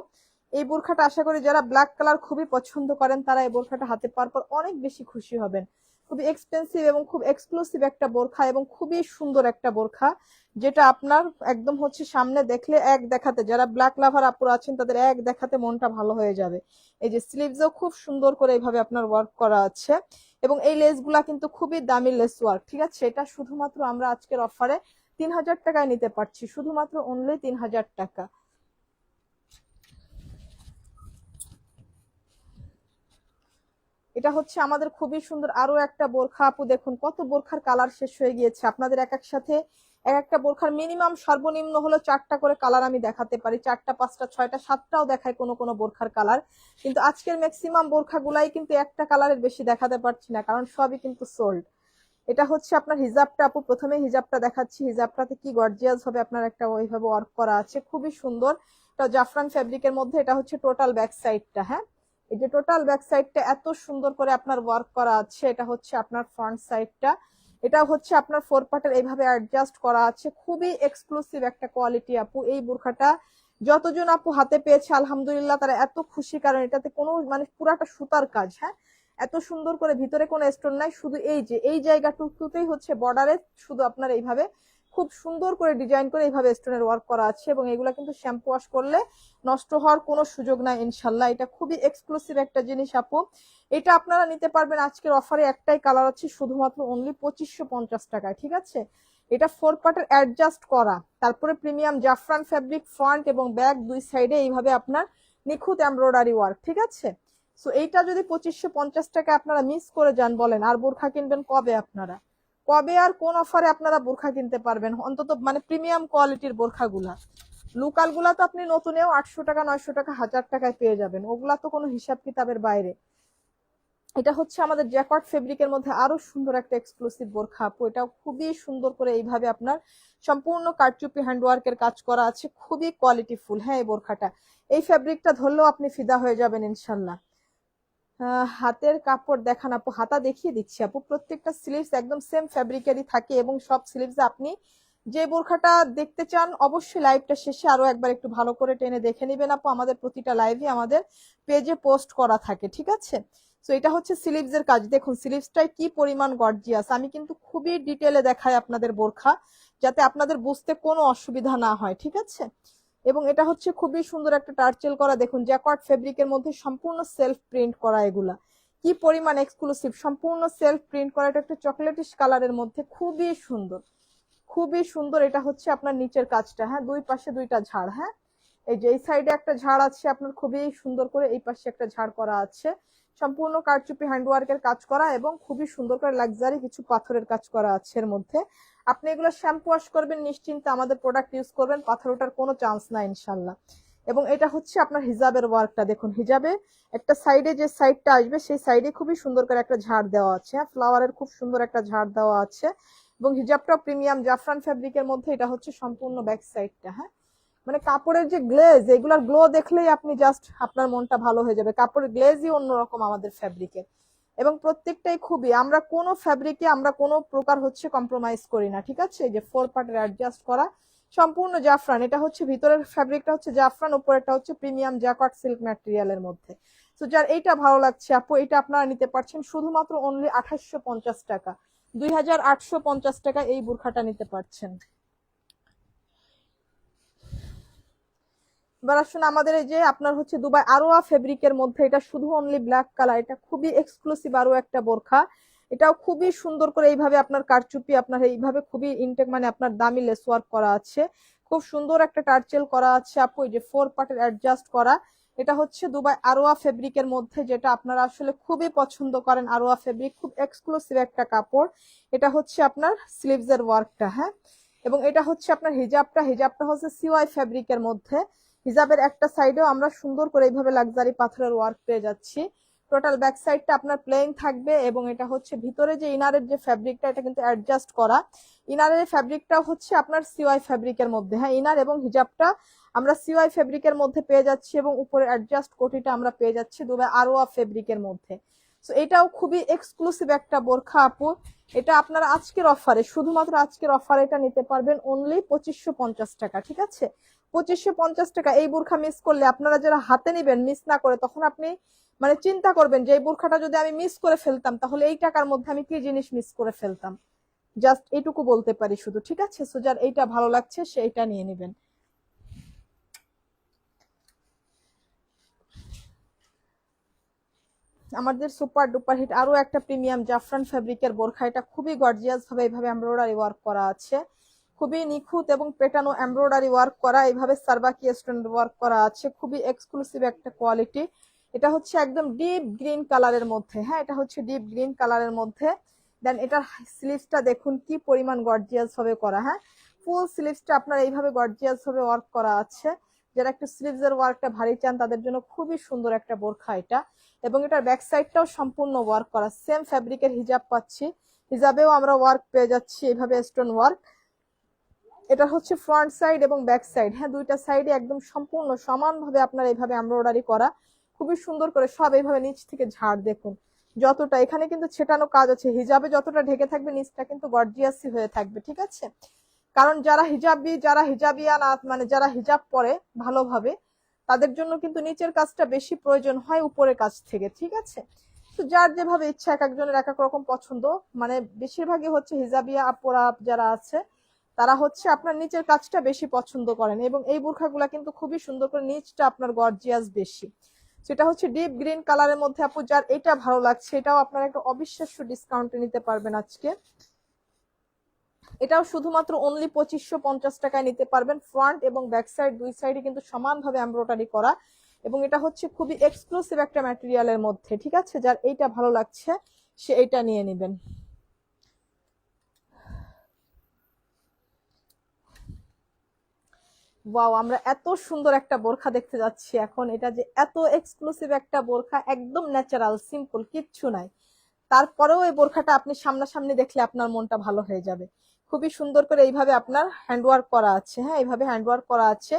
এই বোরখাটা আশা করি যারা ব্ল্যাক কালার খুবই পছন্দ করেন তারা এই বোরখাটা হাতে পাওয়ার পর অনেক বেশি খুশি হবেন। খুবই এক্সপেন্সিভ এবং খুব এক্সক্লুসিভ একটা বোরখা, এবং খুবই সুন্দর একটা বোরখা, যেটা আপনার একদম হচ্ছে সামনে দেখলে এক দেখাতে, যারা ব্ল্যাক লাভার আপুরা আছেন তাদের এক দেখাতে মনটা ভালো হয়ে যাবে। এই যে স্লিভসও খুব সুন্দর করে এইভাবে আপনার ওয়ার্ক করা আছে, এবং এই লেসগুলা কিন্তু খুবই দামি লেস ওয়ার্ক, ঠিক আছে। এটা শুধুমাত্র আমরা আজকের অফারে 3000 টাকায় নিতে পারছি, শুধুমাত্র অনলি 3000 টাকা। এটা হচ্ছে আমাদের খুবই সুন্দর আরো একটা বোরখা আপু, দেখুন কত বোরখার কালার শেষ হয়ে গিয়েছে। আপনাদের এক এক সাথে এক একটা বোরখার মিনিমাম সর্বনিম্ন হলো 4টা করে কালার আমি দেখাতে পারি, 4টা 5টা 6টা 7টাও দেখায় কোনো কোনো বোরখার কালার। কিন্তু আজকের ম্যাক্সিমাম বোরখা গুলাই কিন্তু একটা কালারের বেশি দেখাতে পারছি না, কারণ সবই কিন্তু সোল্ড। এটা হচ্ছে আপনার হিজাবটা আপু, প্রথমে হিজাবটা দেখাচ্ছি। হিজাবটাতে কি গর্জিয়াস ভাবে আপনার একটা ওইভাবে ওয়ার্ক করা আছে, খুবই সুন্দর। এটা জাফরান ফ্যাব্রিকের মধ্যে, এটা হচ্ছে টোটাল ব্যাক সাইডটা। হ্যাঁ, এই যে টোটাল ব্যাক সাইডটা এত সুন্দর করে আপনার ওয়ার্ক করা আছে। এটা হচ্ছে আপনার ফ্রন্ট সাইডটা, এটা হচ্ছে আপনার 4 পার্টের এইভাবে অ্যাডজাস্ট করা আছে, খুবই এক্সক্লুসিভ একটা কোয়ালিটি আপু। এই বোরখাটা যতজন আপু হাতে পেয়েছে আলহামদুলিল্লাহ তারা এত খুশি, কারণ এটাতে কোনো মানে পুরাটা সুতার কাজ। হ্যাঁ, এত সুন্দর করে ভিতরে কোনো স্টোন নাই, শুধু এই যে এই জায়গাটুকুতেই হচ্ছে বর্ডারে শুধু আপনার এইভাবে খুব সুন্দর করে ডিজাইন করে এইভাবে স্টোনের ওয়ার্ক করা আছে, এবং এগুলা কিন্তু শ্যাম্পু ওয়াশ করলে নষ্ট হওয়ার কোনো সুযোগ নাই ইনশাল্লাহ। এটা খুবই এক্সক্লুসিভ একটা জিনিস আপু। এটা আপনারা নিতে পারবেন আজকের অফারে, একটাই কালার আছে শুধুমাত্র অনলি 2550 টাকায়, ঠিক আছে। এটা 4 পার্টের অ্যাডজাস্ট করা, তারপরে প্রিমিয়াম জাফরান ফ্যাব্রিক, ফ্রন্ট এবং ব্যাক দুই সাইডে এইভাবে আপনার নিখুঁত এমব্রয়ডারি ওয়ার্ক, ঠিক আছে। সো এইটা যদি 2550 টাকা আপনারা মিস করে যান, বলেন আর বোরখা কিনবেন কবে আপনারা? কবে আর কোন অফারে আপনারা বোরখা কিনতে পারবেন? অন্তত মানে প্রিমিয়াম কোয়ালিটির বোরখাগুলা, লোকাল গুলা তো আপনি নতুনেও 800 টাকা 900 টাকা 1000 টাকায় পেয়ে যাবেন, ওগুলা তো কোনো হিসাব কিতাবের বাইরে। এটা হচ্ছে আমাদের জ্যাকট ফেব্রিকের মধ্যে আরো সুন্দর একটা এক্সক্লুসিভ বোরখা আপু। এটাও খুবই সুন্দর করে এইভাবে আপনার সম্পূর্ণ কারচুপি হ্যান্ডওয়ার্কের কাজ করা আছে, খুবই কোয়ালিটিফুল। হ্যাঁ, এই বোরখাটা, এই ফেব্রিকটা ধরলেও আপনি ফিদা হয়ে যাবেন ইনশাল্লাহ। হাতের কাপড় দেখান আপু, হাতা দেখিয়ে দিচ্ছি আপু। প্রত্যেকটা স্লিভস একদম সেম ফ্যাব্রিকেরই থাকে, এবং সব স্লিভসে আপনি যে বোরখাটা দেখতে চান অবশ্যই লাইভটা শেষে আরো একবার একটু ভালো করে টেনে দেখে নেবেন আপু। আমাদের প্রতিটা লাইভে আমাদের পেজে পোস্ট করা থাকে, ঠিক আছে। তো এটা হচ্ছে স্লিভস এর কাজ, দেখুন স্লিভসটাই কি পরিমাণ গর্জিয়াস। আমি কিন্তু খুবই ডিটেলে দেখাই আপনাদের বোরখা, যাতে আপনাদের বুঝতে কোনো অসুবিধা না হয়, ঠিক আছে। এবং এটা হচ্ছে খুবই সুন্দর একটা টার্চেল করা, দেখুন জ্যাকট ফেব্রিকের মধ্যে সম্পূর্ণ সেলফ প্রিন্ট করা, এগুলা কি পরিমাণ এক্সক্লুসিভ, সম্পূর্ণ সেলফ প্রিন্ট করা। এটা একটা চকলেটিশ কালারের মধ্যে খুবই সুন্দর, খুবই সুন্দর। এটা হচ্ছে আপনার নিচের কাজটা, হ্যাঁ দুই পাশে দুইটা ঝাড়, হ্যাঁ এই যে এই সাইডে একটা ঝাড় আছে আপনার খুবই সুন্দর করে, এই পাশে একটা ঝাড় করা আছে, সম্পূর্ণ কারচুপি হ্যান্ডওয়ার্কের কাজ করা, এবং খুবই সুন্দর করে লাক্সারি কিছু পাথরের কাজ করা আছে এর মধ্যে। আপনি এগুলো শ্যাম্পু ওয়াশ করবেন নিশ্চিন্তে, আমাদের প্রোডাক্ট ইউজ করবেন, পাথর ওঠার কোনো চান্স নাই ইনশাল্লাহ। এবং এটা হচ্ছে আপনার হিজাবের ওয়ার্কটা, দেখুন হিজাবে একটা সাইডে যে সাইডটা আসবে সেই সাইডে খুবই সুন্দর করে একটা ঝাড় দেওয়া আছে, হ্যাঁ ফ্লাওয়ারের খুব সুন্দর একটা ঝাড় দেওয়া আছে। এবং হিজাবটা প্রিমিয়াম জাফরান ফ্যাব্রিকের মধ্যে, এটা হচ্ছে সম্পূর্ণ ব্যাক সাইডটা। হ্যাঁ, মানে কাপড়ের যে গ্লেজ, এগুলার গ্লো দেখলেই আপনি জাস্ট আপনার মনটা ভালো হয়ে যাবে। কাপড়ের গ্লেজই অন্যরকম আমাদের ফ্যাব্রিকের, এবং প্রত্যেকটাই খুবই, আমরা কোনো ফ্যাব্রিকে আমরা কোনো প্রকার হচ্ছে কম্প্রোমাইজ করি না, ঠিক আছে। যে 4 পার্টের অ্যাডজাস্ট করা সম্পূর্ণ জাফরান, এটা হচ্ছে ভিতরের ফ্যাব্রিকটা হচ্ছে জাফরান, উপরেরটা হচ্ছে প্রিমিয়াম জ্যাকট সিল্ক ম্যাটেরিয়ালের মধ্যে। তো যার এইটা ভালো লাগছে আপু, এটা আপনারা নিতে পারছেন শুধুমাত্র অনলি 2850 টাকা, 2850 টাকা এই বোরখাটা নিতে পারছেন। এবার আসুন আমাদের এই যে আপনার হচ্ছে দুবাই আরোয়া ফেব্রিকের মধ্যে, এটা শুধু অনলি ব্ল্যাক কালার, এটা খুবই এক্সক্লুসিভ আরো একটা বোরখা। এটাও খুবই সুন্দর করে এইভাবে আপনার কারচুপি আপনার এইভাবে খুবই ইনটেক মানে আপনার দামি লেস ওয়ার্ক করা আছে, খুব সুন্দর একটা টার্চেল করা আছে আপু। এই যে 4 পার্টের অ্যাডজাস্ট করা, এটা হচ্ছে দুবাই আরোয়া ফেব্রিকের মধ্যে, যেটা আপনারা আসলে খুবই পছন্দ করেন। আরোয়া ফেব্রিক খুব এক্সক্লুসিভ একটা কাপড়। এটা হচ্ছে আপনার স্লিভস এর ওয়ার্কটা, হ্যাঁ এবং এটা হচ্ছে আপনার হিজাবটা, হিজাবটা হচ্ছে সিওয়াই ফেব্রিকের মধ্যে। হিজাবের একটা সাইডেও আমরা সুন্দর করে এইভাবে লাক্সারি পাথরের ওয়ার্ক পেয়ে যাচ্ছি। টোটাল ব্যাক সাইডটা আপনার প্লেন থাকবে, এবং এটা হচ্ছে ভিতরে যে ইনারের যে ফ্যাব্রিকটা, এটা কিন্তু অ্যাডজাস্ট করা। ইনারের ফ্যাব্রিকটাও হচ্ছে আপনার সিওয়াই ফ্যাব্রিকের মধ্যে, হ্যাঁ ইনার এবং হিজাবটা আমরা সিওয়াই ফেব্রিকের মধ্যে পেয়ে যাচ্ছি, এবং উপরে অ্যাডজাস্ট কোটিটা আমরা পেয়ে যাচ্ছি দুবাই আরোয়া ফেব্রিকের মধ্যে। তো এটাও খুবই এক্সক্লুসিভ একটা বোরখা আপু। এটা আপনারা আজকের অফারে, শুধুমাত্র আজকের অফারে এটা নিতে পারবেন অনলি 2550 টাকা, ঠিক আছে। 2550 টাকা। এই বোরখা মিস করলে, আপনারা যারা হাতে নিবেন মিস না করে, তখন আপনি মানে চিন্তা করবেন যে এই বোরখাটা যদি আমি মিস করে ফেলতাম, তাহলে এই টাকার মধ্যে আমি কি জিনিস মিস করে ফেলতাম। জাস্ট এইটুকু বলতে পারি শুধু, ঠিক আছে। সো যার এইটা ভালো লাগছে সে এইটা নিয়ে নেবেন। আমাদের সুপার ডুপার হিট আরো একটা প্রিমিয়াম জাফরান ফ্যাব্রিকের বোরখা, এটা খুবই গর্জিয়াস ভাবে এইভাবে এমব্রয়ডারি ওয়ার্ক করা আছে, খুবই নিখুঁত এবং পেটানো এমব্রয়ডারি ওয়ার্ক করা, এইভাবে সার্বাকি স্টোন ওয়ার্ক করা আছে, খুবই এক্সক্লুসিভ একটা কোয়ালিটি। এটা হচ্ছে একদম ডিপ গ্রিন কালারের মধ্যে, হ্যাঁ এটা হচ্ছে ডিপ গ্রিন কালারের মধ্যে। দেন এটার স্লিভসটা দেখুন কি পরিমাণ গর্জিয়াস ভাবে করা, হ্যাঁ ফুল স্লিভসটা আপনার এইভাবে গর্জিয়াস ভাবে ওয়ার্ক করা আছে। যারা একটু স্লিভস এর ওয়ার্কটা ভারী চান তাদের জন্য খুবই সুন্দর একটা বোরখা এটা। এবং এটার ব্যাক সাইডটাও সম্পূর্ণ ওয়ার্ক করা, সেম ফ্যাব্রিকের হিজাব পাচ্ছি, হিজাবেও আমরা ওয়ার্ক পেয়ে যাচ্ছি এইভাবে স্টোন ওয়ার্ক। এটা হচ্ছে ফ্রন্ট সাইড এবং ব্যাক সাইড, হ্যাঁ দুইটা সাইডে একদম সম্পূর্ণ সমানভাবে আপনার এইভাবে এমব্রয়ডারি করা, খুবই সুন্দর করে সব এইভাবে নিচ থেকে ঝাড় দেখুন যতটা, এখানে কিন্তু ছেটানো কাজ আছে। হিজাবে যতটা ঢেকে থাকবে নিচটা কিন্তু গর্জিয়াসই হয়ে থাকবে, ঠিক আছে। কারণ যারা হিজাবি, যারা হিজাবিয়া না মানে যারা হিজাব পরে ভালোভাবে, তাদের জন্য কিন্তু নিচের কাজটা বেশি প্রয়োজন হয় উপরের কাজ থেকে, ঠিক আছে। তো যার যেভাবে ইচ্ছা, এক একজনের এক এক রকম পছন্দ, মানে বেশিরভাগই হচ্ছে হিজাবিয়া আপুরা যারা আছে তারা হচ্ছে আপনার নিচের কাজটা বেশি পছন্দ করেন। এবং এই বোরখাগুলা কিন্তু খুবই সুন্দর করে নিচটা আপনার গর্জিয়াস বেশি। সেটা হচ্ছে ডিপ গ্রিন কালারের মধ্যে আপু যার এটা ভালো লাগছে এটাও আপনারা একটা অবিশ্বাস্য ডিসকাউন্টে নিতে পারবেন আজকে। এটাও শুধুমাত্র অনলি 2550 টাকায় নিতে পারবেন। ফ্রন্ট এবং ব্যাক সাইড দুই সাইডে কিন্তু সমানভাবে এমব্রয়ডারি করা, এবং এটা হচ্ছে খুবই এক্সক্লুসিভ একটা ম্যাটেরিয়ালের মধ্যে। ঠিক আছে, যার এইটা ভালো লাগছে সে এইটা নিয়ে নেবেন। ওয়াও, আমরা এত সুন্দর একটা বোরখা দেখতে যাচ্ছি এখন। এটা যে এত এক্সক্লুসিভ একটা বোরখা, একদম ন্যাচারাল সিম্পল, কিচ্ছু নাই। তারপরেও এই বোরখাটা আপনি সামনাসামনি দেখলে আপনার মনটা ভালো হয়ে যাবে। খুবই সুন্দর করে এইভাবে আপনার হ্যান্ডওয়ার্ক করা আছে। হ্যাঁ, এইভাবে হ্যান্ডওয়ার্ক করা আছে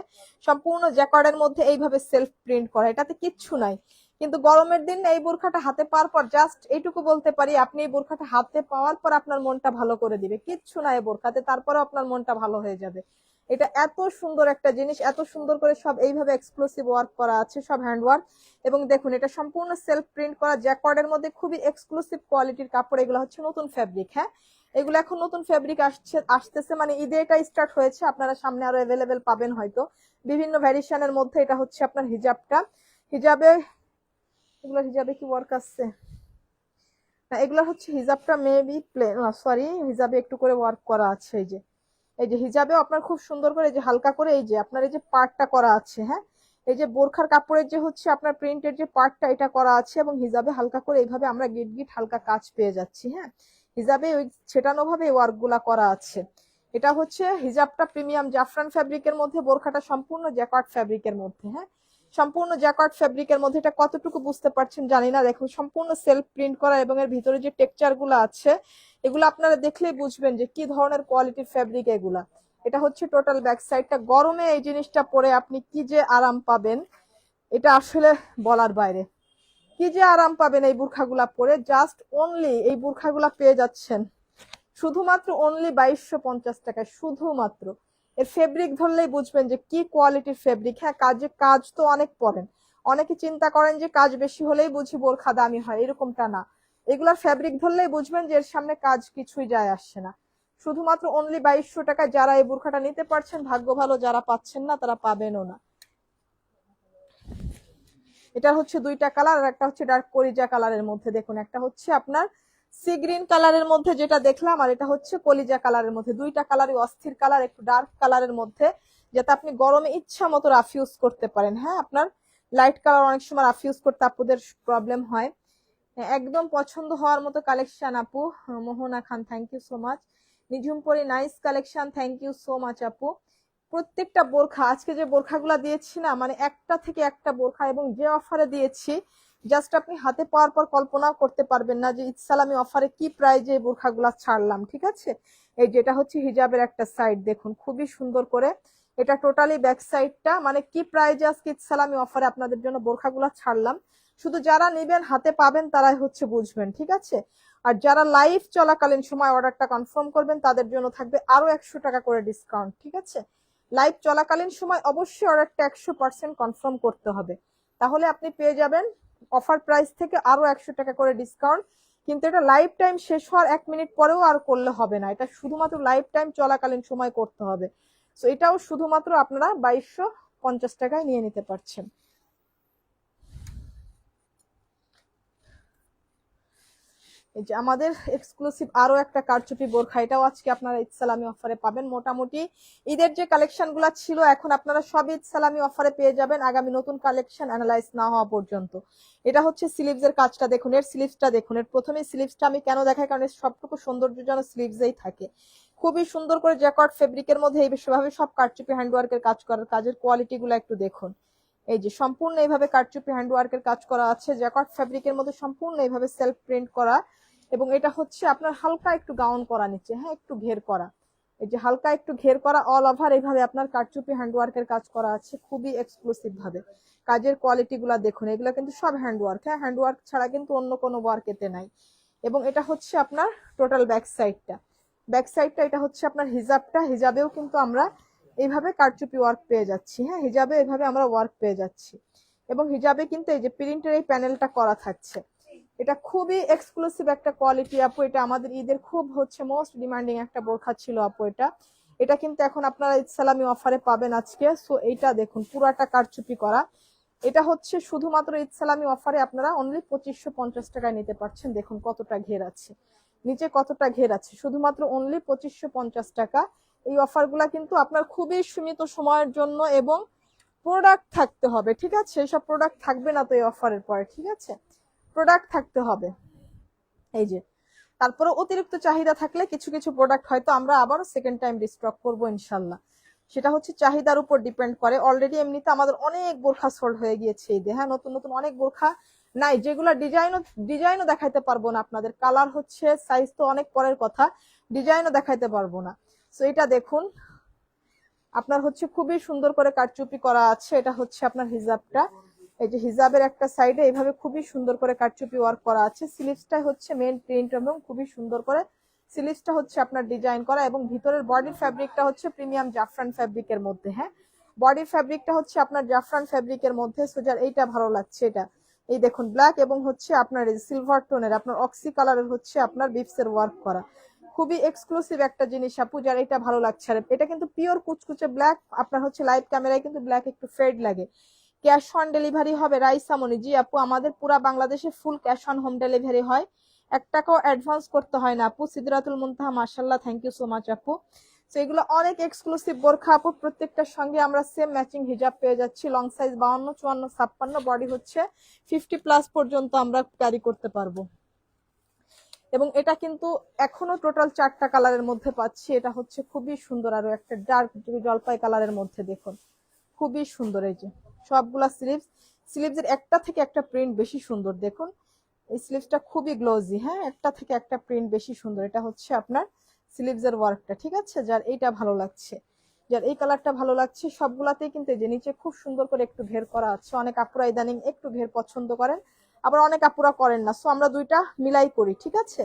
সম্পূর্ণ জ্যাকার্ডের মধ্যে, এইভাবে সেলফ প্রিন্ট করা, এটাতে কিচ্ছু নাই। কিন্তু গরমের দিন এই বোরখাটা হাতে পাওয়ার পর জাস্ট এইটুকু বলতে পারি, আপনি এই বোরখাটা হাতে পাওয়ার পর আপনার মনটা ভালো করে দিবে। কিচ্ছু নাই বোরখাতে, তারপরেও আপনার মনটা ভালো হয়ে যাবে। এটা এত সুন্দর একটা জিনিস, এত সুন্দর করে সব এইভাবে এক্সক্লুসিভ ওয়ার্ক করা আছে, সব হ্যান্ডওয়ার্ক। এবং দেখুন এটা সম্পূর্ণ সেলফ প্রিন্ট করা জ্যাকওয়ার্ডের মধ্যে, খুবই এক্সক্লুসিভ কোয়ালিটির কাপড়। এগুলো হচ্ছে নতুন ফ্যাব্রিক। হ্যাঁ, এগুলো এখন নতুন ফ্যাব্রিক আসতেছে, মানে ঈদে এটা স্টার্ট হয়েছে, আপনারা সামনে আরো অ্যাভেলেবেল পাবেন হয়তো বিভিন্ন ভ্যারিয়েশনের মধ্যে। এটা হচ্ছে আপনার হিজাবটা, হিজাবে এগুলো হিজাবে কি ওয়ার্ক আছে না, এগুলো হচ্ছে হিজাবটা মেবি প্লেন, সরি হিজাবে একটু করে ওয়ার্ক করা আছে। এই যে হিজাবেও আপনার খুব সুন্দর করে এই যে হালকা করে এই যে আপনার এই যে পার্টটা করা আছে। হ্যাঁ, এই যে বোরখার কাপড়ের যে হচ্ছে আপনার প্রিন্টের যে পার্টটা এটা করা আছে, এবং হিজাবে হালকা করে এইভাবে আমরা গিট গিট হালকা কাজ পেয়ে যাচ্ছি। হ্যাঁ, হিজাবে ওই ছেটানো ভাবে ওয়ার্ক গুলা করা আছে। এটা হচ্ছে হিজাবটা প্রিমিয়াম জাফরান ফ্যাব্রিকের মধ্যে, বোরখাটা সম্পূর্ণ জ্যাকার্ড ফ্যাব্রিকের মধ্যে। হ্যাঁ, সম্পূর্ণ জ্যাকার্ড ফ্যাব্রিকের মধ্যে। এটা কতটুকু বুঝতে পারছেন জানি না, দেখুন সম্পূর্ণ সেলফ প্রিন্ট করা, এবং এর ভিতরে যে টেক্সচার গুলো আছে এগুলো আপনারা দেখলেই বুঝবেন যে কি ধরনের কোয়ালিটির ফ্যাব্রিক এগুলা। এটা হচ্ছে টোটাল ব্যাক সাইডটা। গরমে এই জিনিসটা পরে আপনি কি যে আরাম পাবেন, এটা আসলে বলার বাইরে। কি যে আরাম পাবেন এই বুরখাগুলা পরে। জাস্ট অনলি এই বুরখাগুলা পেয়ে যাচ্ছেন শুধুমাত্র অনলি 2250 টাকায়, শুধুমাত্র। এর ফেব্রিক ধরলেই বুঝবেন যে কি কোয়ালিটির ফেব্রিক। হ্যাঁ, কাজ তো অনেক পরেন, অনেকে চিন্তা করেন যে কাজ বেশি হলেই বুঝি বোরখা দামি হয়, এরকমটা না। এগুলার ফেব্রিক ধরলেই বুঝবেন যে এর সামনে কাজ কিছুই যায় আসছে না। শুধুমাত্র অনলি 2200 টাকায় যারা এই বোরখাটা নিতে পারছেন ভাগ্য ভালো, যারা পাচ্ছেন না তারা পাবেনও না। এটা হচ্ছে দুইটা কালার, আর একটা হচ্ছে ডার্ক কলিজা কালারের মধ্যে। দেখুন একটা হচ্ছে আপনার সি গ্রিন কালারের মধ্যে যেটা দেখলাম, আর এটা হচ্ছে কলিজা কালারের মধ্যে। দুইটা কালারই অস্থির কালার, একটু ডার্ক কালারের মধ্যে, যাতে আপনি গরমে ইচ্ছা মতো রাফ ইউজ করতে পারেন। হ্যাঁ, আপনার লাইট কালার অনেক সময় রাফ ইউজ করতে আপুদের প্রবলেম হয়। একদম পছন্দ হওয়ার মতো কালেকশন আপু। Mohona Khan, thank you so much. Nijhum Pori, nice collection, thank you so much আপু। প্রত্যেকটা বোরখা আজকে যে বোরখাগুলা দিয়েছি না, মানে একটা থেকে একটা বোরখা, এবং যে অফারে দিয়েছি জাস্ট আপনি হাতে পাওয়ার পর কল্পনাও করতে পারবেন না যে ইসলামী অফারে কি প্রাইজে এই বোরখাগুলা ছাড়লাম। ঠিক আছে, এই যেটা হচ্ছে হিজাবের একটা সাইড, দেখুন খুবই সুন্দর করে। এটা টোটালি ব্যাক সাইডটা, মানে কি প্রাইজে আজকে ইসলামী অফারে আপনাদের জন্য বোরখাগুলা ছাড়লাম। শুধু যারা নেবেন হাতে পাবেন তারাই হচ্ছে বুঝবেন। ঠিক আছে, আর যারা লাইভ চলাকালীন সময় অর্ডারটা কনফার্ম করবেন তাদের জন্য থাকবে আরো 100 টাকা করে ডিসকাউন্ট। ঠিক আছে, লাইভ চলাকালীন সময় অবশ্যই অর্ডারটা 100% কনফার্ম করতে হবে, তাহলে আপনি পেয়ে যাবেন অফার প্রাইস থেকে আরো 100 টাকা করে ডিসকাউন্ট। কিন্তু এটা লাইভ টাইম শেষ হওয়ার 1 মিনিট পরেও আর করলে হবে না, এটা শুধুমাত্র লাইভ টাইম চলাকালীন সময় করতে হবে। তো এটাও শুধুমাত্র আপনারা 2250 টাকায় নিয়ে নিতে পারছেন। এই যে আমাদের এক্সক্লুসিভ আরো একটা কারচুপি বোরখা, এটাও আজকে আপনারা ঈদ সালামি অফারে পাবেন। মোটামুটি ঈদের যে কালেকশন গুলা ছিল এখন আপনারা সব ঈদ সালামি অফারে পেয়ে যাবেন আগামী নতুন কালেকশন অ্যানালাইজ না হওয়া পর্যন্ত। এটা হচ্ছে স্লিভস এর কাজটা দেখুন, এর স্লিভসটা দেখুন। এর প্রথমে স্লিভসটা আমি কেন দেখাই, কারণ সবটুকু সৌন্দর্য যেন স্লিভসেই থাকে। খুবই সুন্দর করে জ্যাকর্ড ফেব্রিকের মধ্যে এই বিশ্বভাবে সব কারচুপি হ্যান্ডওয়ার্কের কাজ করার, কাজের কোয়ালিটি গুলো একটু দেখুন। এই যে সম্পূর্ণ এইভাবে কারচুপি হ্যান্ডওয়ার্কের কাজ করা আছে, জ্যাকর্ড ফেব্রিকের মধ্যে সম্পূর্ণ এইভাবে সেলফ প্রিন্ট করা। এবং এটা হচ্ছে আপনার হালকা একটু গাউন করা নিচে, হ্যাঁ একটু ঘের করা, এই যে হালকা একটু ঘের করা, অল ওভার এইভাবে আপনার কারচুপি হ্যান্ডওয়ার্কের কাজ করা আছে খুবই এক্সক্লুসিভ ভাবে। কাজের কোয়ালিটি গুলা দেখুন, এগুলো কিন্তু সব হ্যান্ডওয়ার্ক। হ্যাঁ, হ্যান্ডওয়ার্ক ছাড়া কিন্তু অন্য কোনো ওয়ার্ক এতে নাই। এবং এটা হচ্ছে আপনার টোটাল ব্যাক সাইডটা এটা হচ্ছে আপনার হিজাবটা। হিজাবেও কিন্তু আমরা এইভাবে কারচুপি ওয়ার্ক পেয়ে যাচ্ছি। হ্যাঁ, হিজাবে এইভাবে আমরা ওয়ার্ক পেয়ে যাচ্ছি, এবং হিজাবে কিন্তু এই যে প্রিন্টের এই প্যানেলটা করা থাকছে। এটা খুবই এক্সক্লুসিভ একটা কোয়ালিটি আপু। এটা আমাদের ঈদের খুব হচ্ছে মোস্ট ডিমান্ডিং একটা বোরখা ছিল আপু। এটা কিন্তু এখন আপনারা ঈদ সালামি অফারে পাবেন আজকে। সো এইটা দেখুন পুরাটা কারচুপি করা, এটা হচ্ছে শুধুমাত্র ঈদ সালামি অফারে আপনারা অনলি 2550 টাকায় নিতে পারছেন। দেখুন কতটা ঘের আছে, নিচে কতটা ঘের আছে, শুধুমাত্র অনলি 2550 টাকা। এই অফারগুলা কিন্তু আপনার খুবই সীমিত সময়ের জন্য, এবং প্রোডাক্ট থাকতে হবে, ঠিক আছে? এসব প্রোডাক্ট থাকবে না তো এই অফারের পরে, ঠিক আছে? প্রোডাক্ট থাকতে হবে। এই যে তারপরে অতিরিক্ত চাহিদা থাকলে কিছু কিছু প্রোডাক্ট হয়তো আমরা আবার সেকেন্ড টাইম রিস্টক করবো ইনশাল্লাহ। সেটা হচ্ছে চাহিদার উপর ডিপেন্ড করে। অলরেডি এমনিতে আমাদের অনেক বোরখা সোল্ড হয়ে গিয়েছে ঈদে, হ্যাঁ, নতুন নতুন অনেক বোরখা নাই, যেগুলো ডিজাইনও দেখাইতে পারবো না আপনাদের। কালার হচ্ছে, সাইজ তো অনেক পরের কথা, ডিজাইনও দেখাইতে পারবো না। সো এটা দেখুন আপনার হচ্ছে খুবই সুন্দর করে কারচুপি করা আছে। এটা হচ্ছে আপনার হিজাবটা, এই যে হিজাবের একটা সাইডে এইভাবে খুবই সুন্দর করে কারচুপি ওয়ার্ক করা আছে। স্লিভসটা হচ্ছে মেন প্রিন্ট এবং খুবই সুন্দর করে স্লিভসটা হচ্ছে আপনার ডিজাইন করা, এবং ভিতরের বডির ফ্যাব্রিকটা হচ্ছে প্রিমিয়াম জাফরান ফ্যাব্রিকের মধ্যে, হ্যাঁ, বডির ফ্যাব্রিকটা হচ্ছে আপনার জাফরান ফ্যাব্রিকের মধ্যে। সোজার এইটা ভালো লাগছে, এটা এই দেখুন ব্ল্যাক এবং হচ্ছে আপনার সিলভার টোনের আপনার অক্সি কালারের হচ্ছে আপনার বিপসের ওয়ার্ক করা, খুবই এক্সক্লুসিভ একটা জিনিস আপু, যার এটা ভালো লাগছে। আর এটা কিন্তু পিওর কুচকুচে ব্ল্যাক, আপনার হচ্ছে লাইভ ক্যামেরায় কিন্তু ব্ল্যাক একটু ফেড লাগে। ক্যাশ অন ডেলিভারি হবে রাইসামনি? জি আপু, আমাদের পুরা বাংলাদেশে full cash on home delivery হয়, 1 টাকাও অ্যাডভান্স করতে হয় না আপু। সিদরাতুল মুনতাহা, মাশাআল্লাহ, থ্যাংক ইউ সো মাচ আপু। তো এগুলো অনেক এক্সক্লুসিভ বোরখা আপু, প্রত্যেকটার সঙ্গে আমরা সেম ম্যাচিং হিজাব পেয়ে যাচ্ছি। লং সাইজ 52, 54, 56, বডি হচ্ছে 50+ পর্যন্ত আমরা ক্যারি করতে পারবো। এবং এটা কিন্তু এখনো টোটাল 4টা কালারের মধ্যে পাচ্ছি। এটা হচ্ছে খুবই সুন্দর, আরো একটা ডার্ক জলপাই কালারের মধ্যে দেখুন, খুবই সুন্দর। এই যে সবগুলা স্লিভসের একটা থেকে একটা প্রিন্ট বেশি সুন্দর, দেখুন এই স্লিভসটা খুবই গ্লোজি, হ্যাঁ, একটা থেকে একটা প্রিন্ট বেশি সুন্দর। এটা হচ্ছে আপনার স্লিভসের ওয়ার্কটা, ঠিক আছে? যার এইটা ভালো লাগছে, যার এই কালারটা ভালো লাগছে, সবগুলাতেই কিন্তু এই যে নিচে খুব সুন্দর করে একটু ঘের করা আছে। অনেক আপুরা ইদানিং একটু ঘের পছন্দ করেন, আবার অনেক আপুরা করেন না, সো আমরা দুইটা মিলাই করি, ঠিক আছে?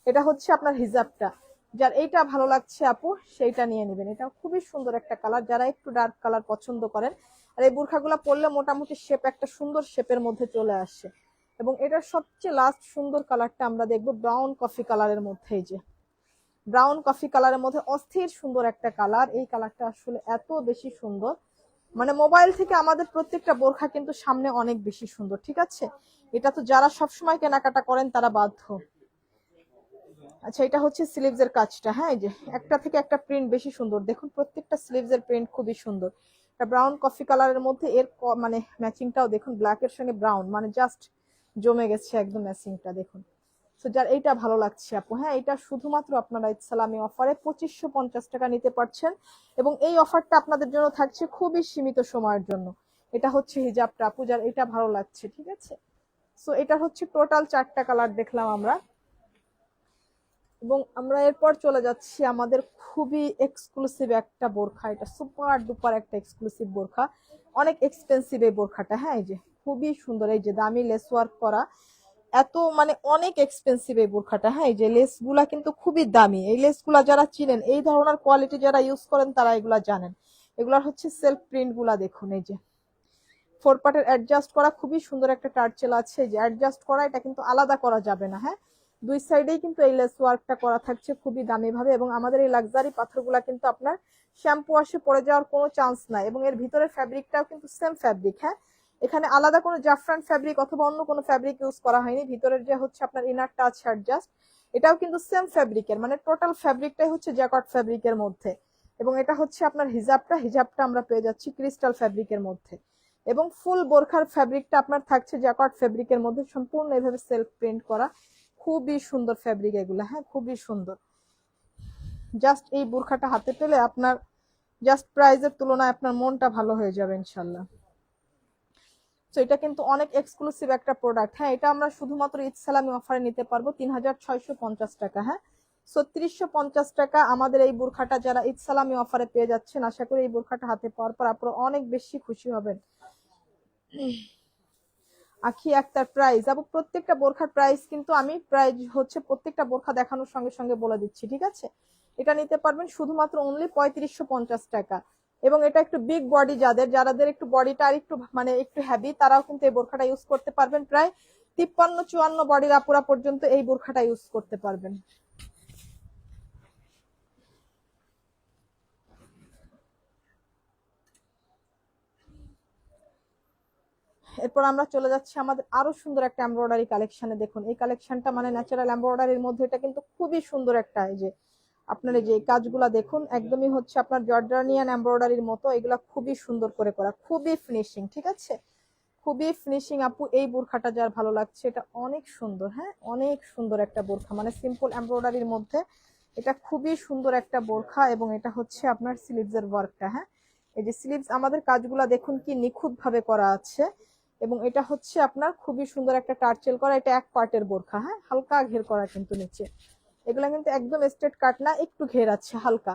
এটা হচ্ছে আপনার হিজাবটা, যার এইটা ভালো লাগছে আপু সেইটা নিয়ে নেবেন। এটা খুবই সুন্দর একটা কালার, যারা একটু ডার্ক কালার পছন্দ করেন। আর এই বোরখাগুলো পরলে মোটামুটি শেপ একটা সুন্দর শেপের মধ্যে চলে আসে। এবং এটার সবচেয়ে লাস্ট সুন্দর কালারটা আমরা দেখবো ব্রাউন কফি কালারের মধ্যে। এই যে ব্রাউন কফি কালারের মধ্যে অস্থির সুন্দর একটা কালার, এই কালারটা আসলে এত বেশি সুন্দর, মানে মোবাইল থেকে আমাদের প্রত্যেকটা বোরখা কিন্তু সামনে অনেক বেশি সুন্দর, ঠিক আছে? এটা তো যারা সবসময় কেনাকাটা করেন তারা বাধ্য। আচ্ছা, এটা হচ্ছে স্লিভসের কাজটা, হ্যাঁ, এই যে একটা থেকে একটা প্রিন্ট বেশি সুন্দর, দেখুন প্রত্যেকটা স্লিভসের প্রিন্ট খুবই সুন্দর। এটা ব্রাউন কফি কালারের মধ্যে এর মানে ম্যাচিংটাও দেখুন, ব্ল্যাকের সঙ্গে ব্রাউন, মানে জাস্ট জমে গেছে একদম ম্যাচিংটা, দেখুন। তো যার এইটা ভালো লাগছে আপু, হ্যাঁ, এটা শুধুমাত্র আপনারা ঈদ সালামি অফারে 2550 টাকা নিতে পারছেন। এবং এই অফারটা আপনাদের জন্য থাকছে খুবই সীমিত সময়ের জন্য। এটা হচ্ছে হিজাবটা আপু, যার এটা ভালো লাগছে, ঠিক আছে? সো এটা হচ্ছে টোটাল 4টা কালার দেখলাম আমরা। এবং আমরা এরপর চলে যাচ্ছি আমাদের খুবই এক্সক্লুসিভ একটা বোরখা, এটা সুপার ডুপার একটা এক্সক্লুসিভ বোরখা, অনেক এক্সপেন্সিভ এই বোরখাটা, হ্যাঁ, এই যে খুবই সুন্দর, এই যে দামি লেস ওয়ার্ক করা, এত মানে অনেক এক্সপেন্সিভ এই বোরখাটা, হ্যাঁ, এই যে লেস গুলা কিন্তু খুবই দামি। এই লেস গুলা যারা চিনেন, এই ধরনের কোয়ালিটি যারা ইউজ করেন তারা এগুলা জানেন। এগুলার হচ্ছে সেলফ প্রিন্ট গুলা দেখুন, এই যে 4 পার্টের অ্যাডজাস্ট করা, খুবই সুন্দর একটা টার্চেল আছে, যে অ্যাডজাস্ট করা, এটা কিন্তু আলাদা করা যাবে না, হ্যাঁ, দুই সাইডেই কিন্তু এই লেস ওয়ার্কটা করা থাকছে খুবই দামি ভাবে। এবং আমাদের এই লাক্সারি পাথরগুলা কিন্তু আপনার শ্যাম্পু ওয়াশে পড়ে যাওয়ার কোনো চান্স নাই। এবং এর ভিতরের ফ্যাব্রিকটাও কিন্তু সেম ফ্যাব্রিক, হ্যাঁ, এখানে আলাদা কোনো জাফরান ফ্যাব্রিক অথবা অন্য কোনো ফ্যাব্রিক ইউজ করা হয়নি। ভিতরের যে হচ্ছে আপনার ইনারটা আছে অ্যাডজাস্ট, এটাও কিন্তু সেম ফ্যাব্রিকের, মানে টোটাল ফ্যাব্রিকটাই হচ্ছে জ্যাকট ফ্যাব্রিকের মধ্যে। এবং এটা হচ্ছে আপনার হিজাবটা আমরা পেয়ে যাচ্ছি ক্রিস্টাল ফ্যাব্রিকের মধ্যে। এবং ফুল বোরখার ফ্যাব্রিকটা আপনার থাকছে জ্যাকট ফ্যাব্রিকের মধ্যে, সম্পূর্ণ এভাবে সেলফ প্রিন্ট করা, খুবই সুন্দর ফ্যাব্রিক এগুলো, হ্যাঁ, খুবই সুন্দর। জাস্ট এই বোরখাটা হাতে পেলে আপনার জাস্ট প্রাইজের তুলনায় আপনার মনটা ভালো হয়ে যাবে ইনশাল্লাহ। তো এটা কিন্তু অনেক এক্সক্লুসিভ একটা প্রোডাক্ট, হ্যাঁ, এটা আমরা শুধুমাত্র ঈদ সালামি অফারে নিতে পারবো 3650 টাকা, হ্যাঁ, 3650 টাকা আমাদের এই বোরখাটা যারা ঈদ সালামি অফারে পেয়ে যাচ্ছেন। আশা করি এই বোরখাটা হাতে পাওয়ার পর আপনারা অনেক বেশি খুশি হবেন। আখি আক্তার, প্রাইস আপু, প্রত্যেকটা বোরখার প্রাইস কিন্তু আমি প্রাইস হচ্ছে প্রত্যেকটা বোরখা দেখানোর সঙ্গে সঙ্গে বলে দিচ্ছি, ঠিক আছে? এটা নিতে পারবেন শুধুমাত্র অনলি 3550 টাকা। এবং এটা একটু বিগ বডি, যাদের একটু বডিটা আর একটু মানে একটু হেভি, তারাও কিন্তু এই বোরখাটা ইউজ করতে পারবেন। প্রায় 53-54 বডির আপুরা পর্যন্ত এই বোরখাটা ইউজ করতে পারবেন। এরপর আমরা চলে যাচ্ছি আমাদের আরো সুন্দর একটা এমব্রয়ডারি কালেকশনে। দেখুন এই কালেকশনটা মানে ন্যাচারাল এমব্রয়ডারির মধ্যে এটা কিন্তু খুবই সুন্দর একটা, এই যে আপনার এই যে কাজগুলা দেখুন একদমই হচ্ছে আপনার জর্ডানিয়ান এমব্রয়ডারির মতো, এগুলা খুবই সুন্দর করে করা, খুবই ফিনিশিং, ঠিক আছে, খুবই ফিনিশিং। আপু এই বোরখাটা যার ভালো লাগছে, এটা অনেক সুন্দর, হ্যাঁ অনেক সুন্দর একটা বোরখা, মানে সিম্পল এমব্রয়ডারির মধ্যে এটা খুবই সুন্দর একটা বোরখা। এবং এটা হচ্ছে আপনার স্লিভসের ওয়ার্কটা, হ্যাঁ এই যে স্লিভস আমাদের কাজগুলা দেখুন কি নিখুঁত ভাবে করা আছে। এবং এটা হচ্ছে আপনার খুবই সুন্দর একটা টার্চেল করা, এটা এক পার্টের বোরখা, হ্যাঁ হালকা ঘের করা কিন্তু নিচে, এগুলা কিন্তু একদম স্ট্রেট কাট না, একটু ঘের আছে হালকা।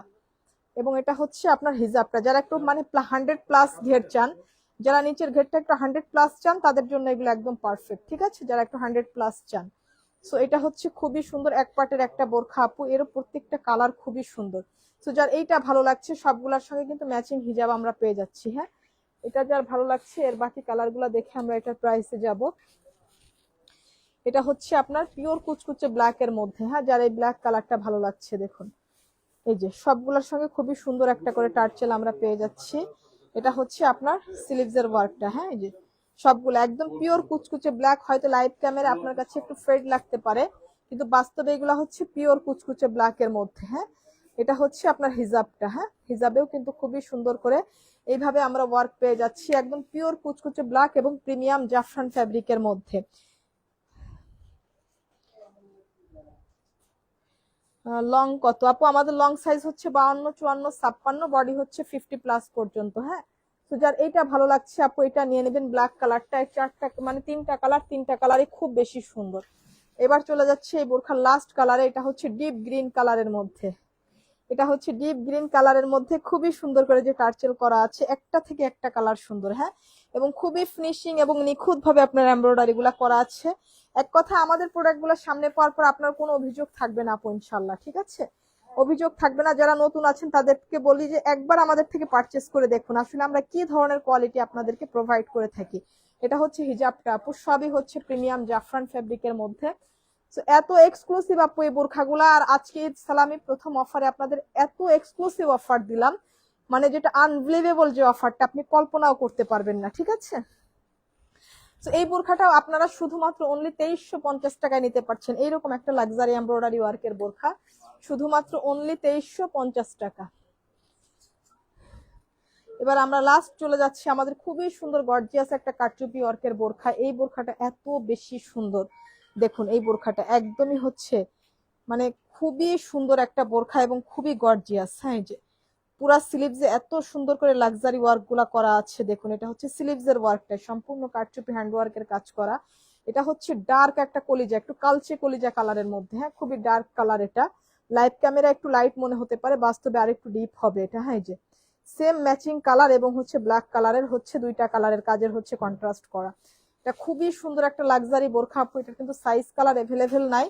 এবং এটা হচ্ছে আপনার হিজাবটা, যারা একটু মানে 100+ ঘের চান, যারা নিচের ঘেরটা একটু 100+ চান তাদের জন্য এগুলো একদম পারফেক্ট, ঠিক আছে, যারা একটু 100+ চান। সো এটা হচ্ছে খুবই সুন্দর এক পার্টের একটা বোরখা আপু, এরও প্রত্যেকটা কালার খুবই সুন্দর। সো যার এইটা ভালো লাগছে সবগুলোর সঙ্গে কিন্তু ম্যাচিং হিজাব আমরা পেয়ে যাচ্ছি। হ্যাঁ এটা যার ভালো লাগছে, এর বাকি কালারগুলো দেখে আমরা এটার প্রাইসে যাব। এটা হচ্ছে আপনার পিওর কুচকুচে ব্ল্যাক এর মধ্যে, হ্যাঁ যার এই ব্ল্যাক কালারটা ভালো লাগছে দেখুন, এই যে সবগুলোর সঙ্গে খুবই সুন্দর একটা করে টার্চেল আমরা পেয়ে যাচ্ছি। এটা হচ্ছে আপনার স্লিভসের ওয়ার্কটা, হ্যাঁ এই যে সবগুলো একদম পিওর কুচকুচে ব্ল্যাক, হয়তো লাইভ ক্যামেরা আপনার কাছে একটু ফেড লাগতে পারে, কিন্তু বাস্তবে এগুলো হচ্ছে পিওর কুচকুচে ব্ল্যাক এর মধ্যে। হ্যাঁ এটা হচ্ছে আপনার হিজাবটা, হ্যাঁ হিজাবেও কিন্তু খুবই সুন্দর করে এইভাবে আমরা ওয়ার্ক পেয়ে যাচ্ছি, একদম পিওর কুচকুচে ব্ল্যাক এবং প্রিমিয়াম জাফরান ফ্যাব্রিকের মধ্যে। লং কত আপু? আমাদের লং সাইজ হচ্ছে 52, 54, 56, বডি হচ্ছে 50+ পর্যন্ত। হ্যাঁ তো যার এইটা ভালো লাগছে আপু এটা নিয়ে নেবেন, ব্ল্যাক কালারটা, চারটা মানে তিনটা কালার, তিনটা কালারই খুব বেশি সুন্দর। এবার চলে যাচ্ছে এই বোরখার লাস্ট কালারে, এটা হচ্ছে ডিপ গ্রিন কালারের মধ্যে, এটা হচ্ছে ডিপ গ্রিন কালারের মধ্যে খুবই সুন্দর করে যে টার্চেল করা আছে, একটা থেকে একটা কালার সুন্দর, হ্যাঁ এবং খুবই ফিনিশিং এবং নিখুঁত ভাবে আপনার এমব্রয়ডারি গুলা করা আছে। এক কথা আমাদের প্রোডাক্ট গুলো সামনে পাওয়ার পর আপনার কোনো অভিযোগ থাকবে না আপু ইনশাল্লাহ, ঠিক আছে, অভিযোগ থাকবে না। যারা নতুন আছেন তাদেরকে বলি যে একবার আমাদের থেকে পারচেস করে দেখুন আসলে আমরা কি ধরনের কোয়ালিটি আপনাদেরকে প্রোভাইড করে থাকি। এটা হচ্ছে হিজাবটা আপু, সবই হচ্ছে প্রিমিয়াম জাফরান ফ্যাব্রিকের মধ্যে। এত এক্সক্লুসিভ আপু এই বোরখাগুলা, আর আজকে ঈদ সালামি প্রথম অফারে আপনাদের এত এক্সক্লুসিভ অফার দিলাম, মানে যেটা আনবিলিভেবল যে অফারটা আপনি কল্পনাও করতে পারবেন না, ঠিক আছে। তো এই বোরখাটাও আপনারা শুধুমাত্র অনলি 2350 টাকায় নিতে পারছেন, এইরকম একটা লাক্সারি এমব্রয়ডারি ওয়ার্কের বোরখা শুধুমাত্র অনলি 2350 টাকা। এবার আমরা লাস্ট চলে যাচ্ছি আমাদের খুবই সুন্দর গর্জিয়াস একটা কাটচুপি ওয়ার্কের বোরখা। এই বোরখাটা এত বেশি সুন্দর, দেখুন এই বোরখাটা একদমই হচ্ছে মানে খুবই সুন্দর একটা বোরখা এবং খুবই গর্জিয়াস। হ্যাঁ যে পুরা স্লিভসে এত সুন্দর করে লাক্সারি ওয়ার্ক গুলা করা আছে, দেখুন এটা হচ্ছে স্লিভসের ওয়ার্কটা সম্পূর্ণ কাটচুপি হ্যান্ড ওয়ার্কের কাজ করা। এটা হচ্ছে ডার্ক একটা কলিজা, একটু কালচে কলিজা কালারের মধ্যে, হ্যাঁ খুবই ডার্ক কালার। এটা লাইভ ক্যামেরা একটু লাইট মনে হতে পারে, বাস্তবে আরেকটু ডিপ হবে এটা। হ্যাঁ যে সেম ম্যাচিং কালার এবং হচ্ছে ব্ল্যাক কালারের হচ্ছে দুইটা কালারের কাজের হচ্ছে কন্ট্রাস্ট করা। এটা খুবই সুন্দর একটা লাক্সারি বোরখা আপু, এটা কিন্তু সাইজ কালার এভেলেবেল নাই।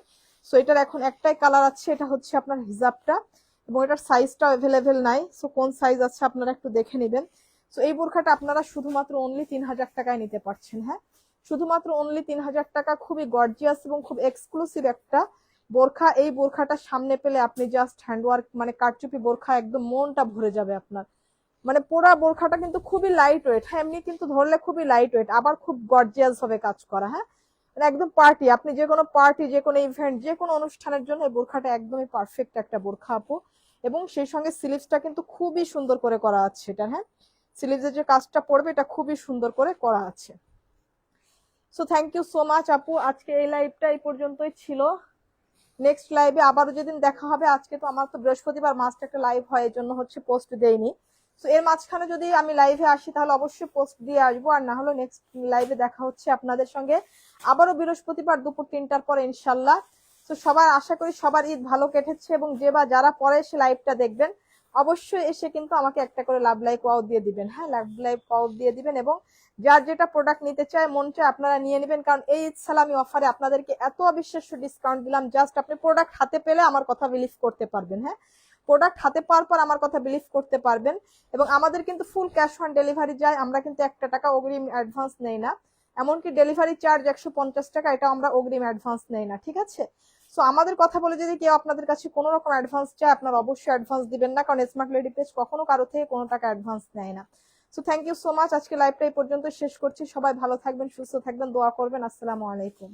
সো এটার এখন একটাই কালার আছে, এটা হচ্ছে আপনার হিজাবটা, এবং এটার সাইজটা এভেলেবেল নাই। সো কোন সাইজ আছে আপনারা একটু দেখে নেবেন। সো এই বোরখাটা আপনারা শুধুমাত্র অনলি 3000 টাকায় নিতে পারছেন। হ্যাঁ শুধুমাত্র অনলি 3000 টাকা, খুবই গর্জিয়াস এবং খুব এক্সক্লুসিভ একটা বোরখা। এই বোরখাটা সামনে পেলে আপনি জাস্ট হ্যান্ডওয়ার্ক মানে কারচুপি বোরখা, একদম মনটা ভরে যাবে আপনার। মানে পোড়া বোরখাটা কিন্তু খুবই লাইট ওয়েট, হ্যাঁ এমনি কিন্তু ধরলে খুবই লাইট ওয়েট, আবার খুব গর্জিয়াস ভাবে কাজ করা। হ্যাঁ মানে একদম পার্টি, আপনি যে কোনো পার্টি, যে কোনো ইভেন্ট, যে কোনো অনুষ্ঠানের জন্য এই বোরখাটা একদমই পারফেক্ট একটা বোরখা আপু। এবং সেই সঙ্গে স্লিভসটা কিন্তু খুবই সুন্দর করে করা আছে এটা, হ্যাঁ স্লিভসের যে কাজটা পড়বে এটা খুবই সুন্দর করে করা আছে। So thank you so much আপু, আজকে এই লাইভটা এই পর্যন্তই ছিল। নেক্সট লাইভে আবারও যেদিন দেখা হবে, আজকে তো আমার তো বৃহস্পতিবার মাস্ট একটা লাইভ হয়, এর জন্য হচ্ছে পোস্ট দেইনি। তো এর মাঝখানে যদি আমি লাইভে আসি তাহলে অবশ্যই পোস্ট দিয়ে আসবো, আর না হলে নেক্সট লাইভে দেখা হচ্ছে আপনাদের সঙ্গে আবারও বৃহস্পতিবার দুপুর 3টার পরে ইনশাল্লাহ। তো সবার আশা করি সবার ঈদ ভালো কেটেছে, এবং যে বা যারা পরে এসে লাইভটা দেখবেন অবশ্যই এসে কিন্তু আমাকে একটা করে লাভ লাইক ওয়াও দিয়ে দিবেন। হ্যাঁ লাভ লাইক ওয়াও দিয়ে দিবেন, এবং যার যেটা প্রোডাক্ট নিতে চায় মন চায় আপনারা নিয়ে নেবেন, কারণ এই ঈদ সালামি অফারে আপনাদেরকে এত অবিশ্বাস্য ডিসকাউন্ট দিলাম, জাস্ট আপনি প্রোডাক্ট হাতে পেলে আমার কথা বিলিভ করতে পারবেন। হ্যাঁ প্রোডাক্ট হাতে পাওয়ার পর আমার কথা বিলিভ করতে পারবেন। এবং আমাদের কিন্তু ফুল ক্যাশ অন ডেলিভারি যায়, আমরা কিন্তু 1 টাকা অগ্রিম অ্যাডভান্স নেই না, এমনকি ডেলিভারি চার্জ 150 টাকা, এটা আমরা অগ্রিম অ্যাডভান্স নেই না, ঠিক আছে। সো আমাদের কথা বলে যদি কেউ আপনাদের কাছে কোনো রকম অ্যাডভান্স চায়, আপনার অবশ্যই অ্যাডভান্স দিবেন না, কারণ স্মার্ট লেডি পেজ কখনো কারো থেকে কোনো টাকা অ্যাডভান্স নেয় না। So thank you so much, আজকে লাইভটা এই পর্যন্ত শেষ করছি। সবাই ভালো থাকবেন, সুস্থ থাকবেন, দোয়া করবেন। আসসালামু আলাইকুম।